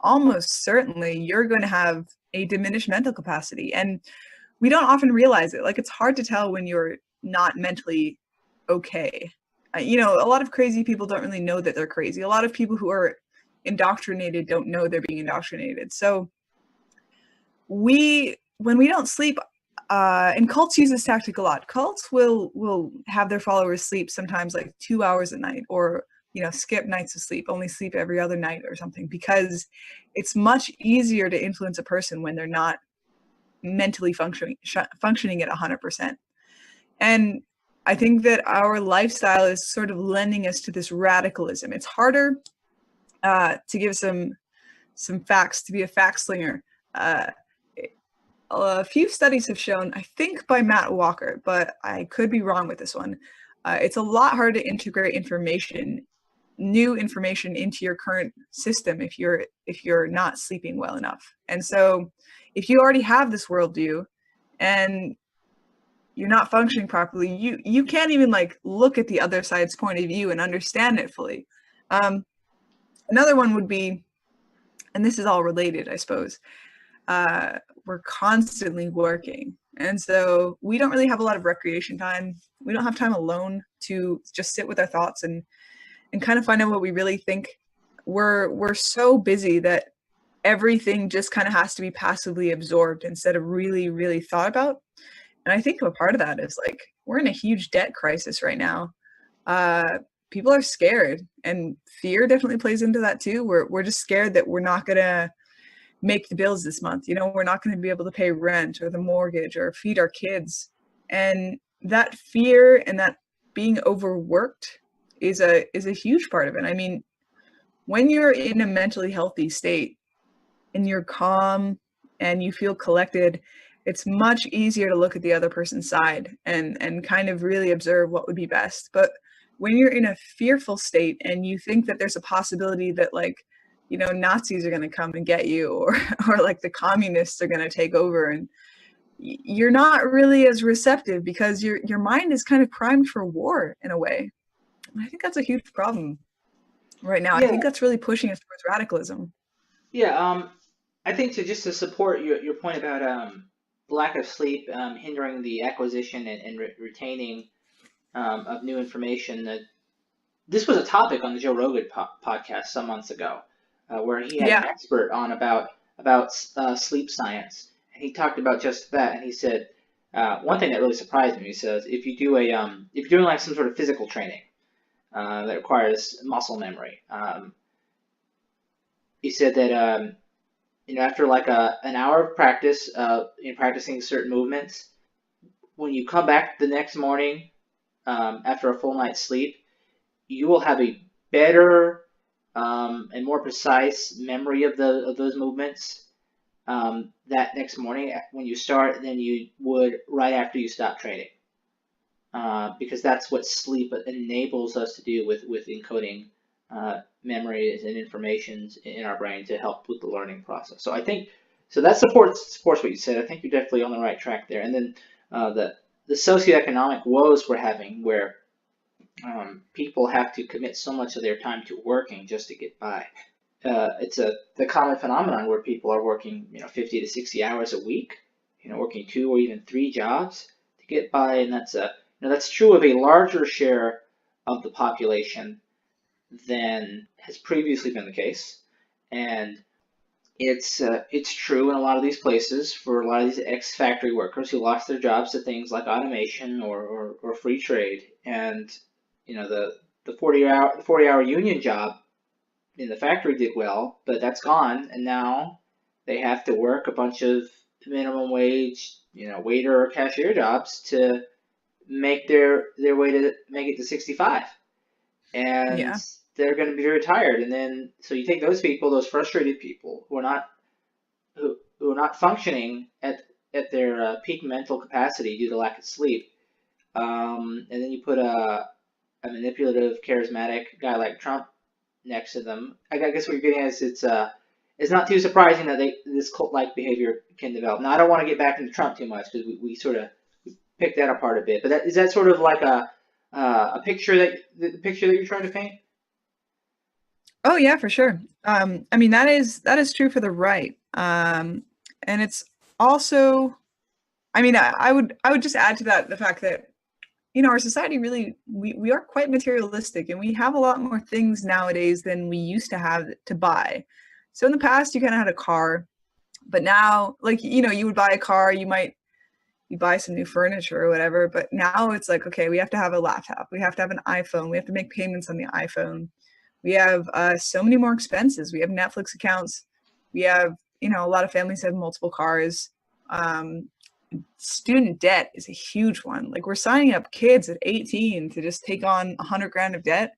almost certainly you're going to have a diminished mental capacity. And we don't often realize it. Like, it's hard to tell when you're not mentally okay. A lot of crazy people don't really know that they're crazy. A lot of people who are indoctrinated don't know they're being indoctrinated. So when we don't sleep, and cults use this tactic a lot. Cults will have their followers sleep sometimes like 2 hours a night, or skip nights of sleep, only sleep every other night or something, because it's much easier to influence a person when they're not mentally functioning at 100%. And I think that our lifestyle is sort of lending us to this radicalism. It's harder to give some facts, to be a fact slinger. A few studies have shown, I think by Matt Walker, but I could be wrong with this one. It's a lot harder to integrate new information into your current system if you're not sleeping well enough. And so if you already have this worldview and you're not functioning properly, you can't even like look at the other side's point of view and understand it fully. Another one would be, and this is all related, I suppose, we're constantly working. And so we don't really have a lot of recreation time. We don't have time alone to just sit with our thoughts and kind of find out what we really think. We're so busy that everything just kind of has to be passively absorbed instead of really, really thought about. And I think a part of that is like, we're in a huge debt crisis right now. People are scared, and fear definitely plays into that too. We're just scared that we're not going to make the bills this month. You know, we're not going to be able to pay rent or the mortgage or feed our kids. And that fear and that being overworked is a huge part of it. I mean, when you're in a mentally healthy state and you're calm and you feel collected, it's much easier to look at the other person's side and kind of really observe what would be best. But when you're in a fearful state and you think that there's a possibility that, like, you know, Nazis are going to come and get you, or like the communists are going to take over, and you're not really as receptive because your mind is kind of primed for war in a way. And I think that's a huge problem right now. Yeah. I think that's really pushing us towards radicalism. Yeah, I think to support your point about lack of sleep hindering the acquisition and retaining of new information, that this was a topic on the Joe Rogan podcast some months ago, where he had an expert on about sleep science, and he talked about just that. And he said one thing that really surprised me. He says if you're doing like some sort of physical training that requires muscle memory, he said that after like an hour of practice in practicing certain movements, when you come back the next morning after a full night's sleep, you will have a better and more precise memory of those movements that next morning when you start than you would right after you stop training, because that's what sleep enables us to do with encoding memories and information in our brain to help with the learning process. So I think that supports what you said. I think you're definitely on the right track there. And then the socioeconomic woes we're having, where people have to commit so much of their time to working just to get by. It's the common phenomenon where people are working 50 to 60 hours a week, working 2 or even 3 jobs to get by, and that's true of a larger share of the population than has previously been the case. And it's true in a lot of these places for a lot of these ex-factory workers who lost their jobs to things like automation or free trade. And the 40-hour union job in the factory did well, but that's gone, and now they have to work a bunch of minimum wage, waiter or cashier jobs to make their way to make it to 65. And they're going to be very tired. And then, so you take those people, those frustrated people who are not functioning at their peak mental capacity due to lack of sleep, and then you put a manipulative, charismatic guy like Trump next to them. I guess what you're getting at is it's not too surprising that this cult-like behavior can develop. Now, I don't want to get back into Trump too much because we sort of picked that apart a bit. But is that sort of like a picture that you're trying to paint? Oh yeah, for sure. I mean, that is true for the right, and it's also, I mean, I would just add to that the fact that our society really, we are quite materialistic, and we have a lot more things nowadays than we used to have to buy. So in the past, you kind of had a car, but now, like, you would buy a car, you buy some new furniture or whatever, but now it's like, okay, we have to have a laptop, we have to have an iPhone, we have to make payments on the iPhone. We have so many more expenses. We have Netflix accounts. We have, a lot of families have multiple cars. student debt is a huge one. Like, we're signing up kids at 18 to just take on 100 grand of debt.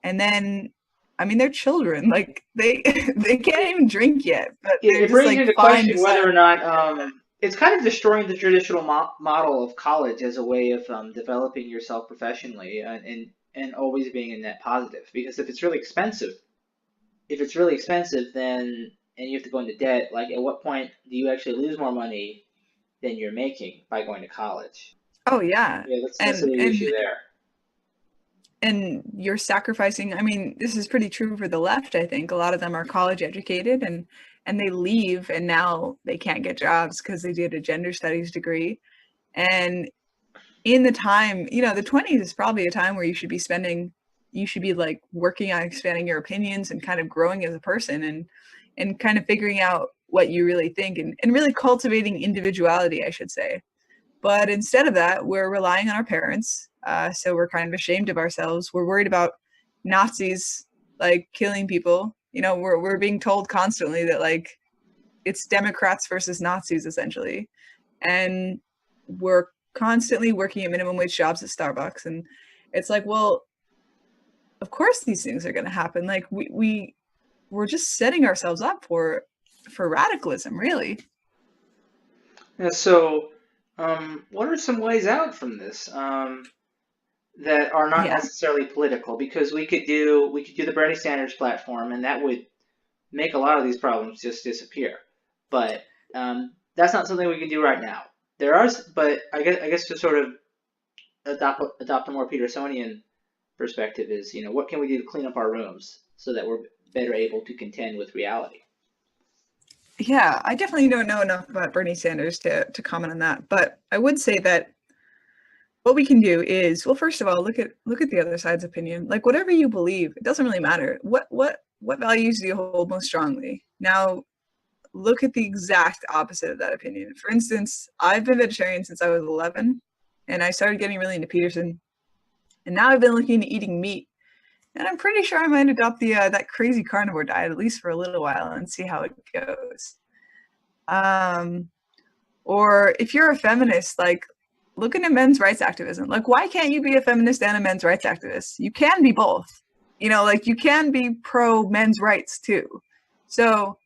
And then, I mean, they're children. Like, they they can't even drink yet, but they're It just brings like into fine question to whether sign. or not it's kind of destroying the traditional model of college as a way of developing yourself professionally and always being a net positive. Because if it's really expensive, then and you have to go into debt, like at what point do you actually lose more money than you're making by going to college? Oh yeah. Yeah, that's a big issue there. And you're sacrificing, I mean, this is pretty true for the left, I think. A lot of them are college educated and they leave and now they can't get jobs because they did a gender studies degree. And in the time, the 20s is probably a time where you should be like working on expanding your opinions and kind of growing as a person and kind of figuring out what you really think and really cultivating individuality, I should say. But instead of that, we're relying on our parents. So we're kind of ashamed of ourselves. We're worried about Nazis like killing people. We're being told constantly that like it's Democrats versus Nazis essentially. And we're constantly working at minimum wage jobs at Starbucks. And it's like, well, of course these things are going to happen. Like we're just setting ourselves up for radicalism, really. Yeah, so what are some ways out from this that are not Yeah. necessarily political? Because we could do the Bernie Sanders platform, and that would make a lot of these problems just disappear. But that's not something we can do right now. But I guess to sort of adopt a more Petersonian perspective is, what can we do to clean up our rooms so that we're better able to contend with reality? Yeah, I definitely don't know enough about Bernie Sanders to comment on that. But I would say that what we can do is, well, first of all, look at the other side's opinion. Like, whatever you believe, it doesn't really matter. What values do you hold most strongly? Now, look at the exact opposite of that opinion. For instance, I've been vegetarian since I was 11, and I started getting really into Peterson. And now I've been looking into eating meat. And I'm pretty sure I might adopt the that crazy carnivore diet, at least for a little while, and see how it goes. Or if you're a feminist, like, look into men's rights activism. Like, why can't you be a feminist and a men's rights activist? You can be both. Like, you can be pro men's rights too. So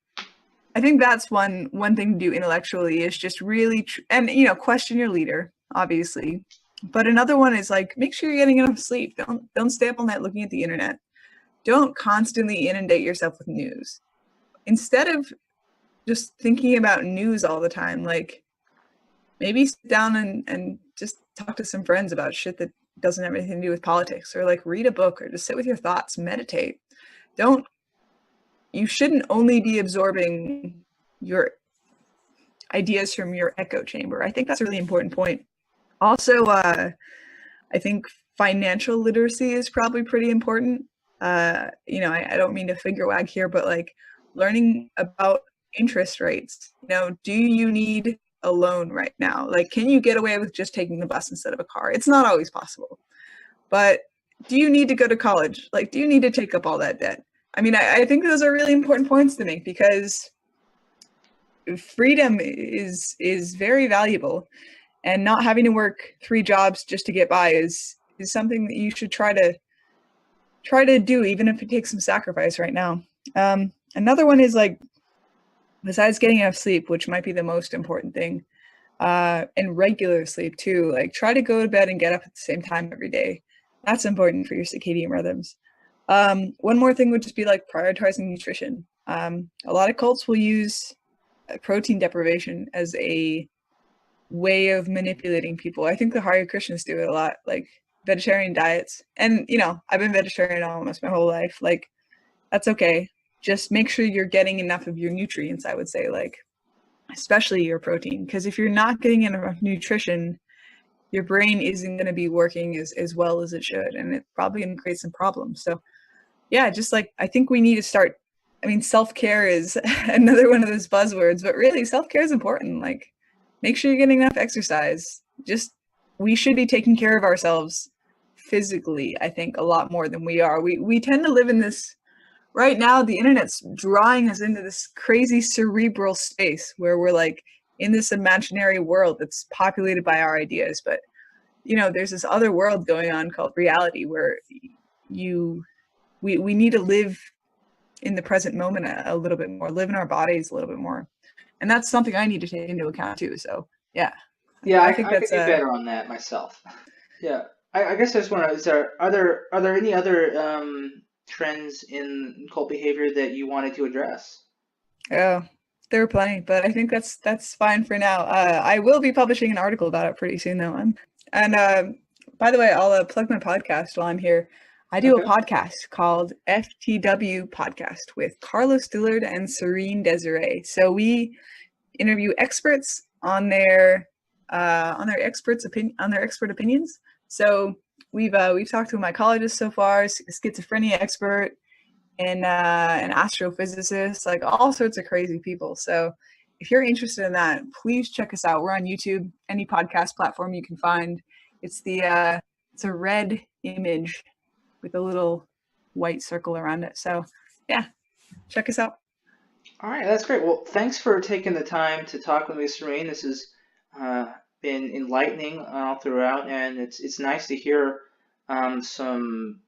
I think that's one thing to do intellectually is just really question your leader, obviously. But another one is like, make sure you're getting enough sleep. Don't stay up all night looking at the internet. Don't constantly inundate yourself with news. Instead of just thinking about news all the time, like, maybe sit down and just talk to some friends about shit that doesn't have anything to do with politics, or like read a book, or just sit with your thoughts, meditate. You shouldn't only be absorbing your ideas from your echo chamber. I think that's a really important point. Also, I think financial literacy is probably pretty important. I don't mean to finger wag here, but like learning about interest rates. Do you need a loan right now? Like, can you get away with just taking the bus instead of a car? It's not always possible. But do you need to go to college? Like, do you need to take up all that debt? I mean, I think those are really important points to make, because freedom is very valuable. And not having to work 3 jobs just to get by is something that you should try to do, even if it takes some sacrifice right now. Another one is like, besides getting enough sleep, which might be the most important thing, and regular sleep too. Like, try to go to bed and get up at the same time every day. That's important for your circadian rhythms. One more thing would just be like prioritizing nutrition. A lot of cults will use protein deprivation as a way of manipulating people. I think the Hare Krishnas do it a lot, like vegetarian diets. And, I've been vegetarian almost my whole life. Like, that's okay. Just make sure you're getting enough of your nutrients, I would say, like, especially your protein. Because if you're not getting enough nutrition, your brain isn't going to be working as well as it should. And it's probably going to create some problems. So, yeah, just like, I think we need to start. I mean, self-care is another one of those buzzwords, but really self-care is important. Like, make sure you're getting enough exercise. We should be taking care of ourselves physically, I think, a lot more than we are. We tend to live in this, right now, the internet's drawing us into this crazy cerebral space where we're like in this imaginary world that's populated by our ideas. But, there's this other world going on called reality where we need to live in the present moment a little bit more, live in our bodies a little bit more. And that's something I need to take into account too. So yeah. Yeah, I think I that's could do better on that myself. Yeah, I guess I just want to. Are there any other trends in cult behavior that you wanted to address? Oh, there were plenty, but I think that's fine for now. I will be publishing an article about it pretty soon, though. And by the way, I'll plug my podcast while I'm here. I do a Okay. podcast called FTW Podcast with Carlos Dillard and Serene Desiree. So we interview experts on their expert opinions. So we've talked to a mycologist so far, schizophrenia expert, and an astrophysicist, like all sorts of crazy people. So if you're interested in that, please check us out. We're on YouTube, any podcast platform you can find. It's it's a red image with a little white circle around it. So yeah, check us out. All right, that's great. Well, thanks for taking the time to talk with me, Serene. This has been enlightening all throughout, and it's nice to hear some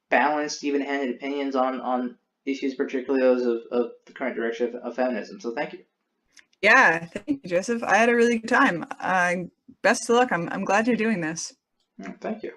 balanced, even-handed opinions on issues, particularly those of the current direction of feminism. So thank you. Yeah, thank you, Joseph. I had a really good time. Best of luck. I'm glad you're doing this. Thank you.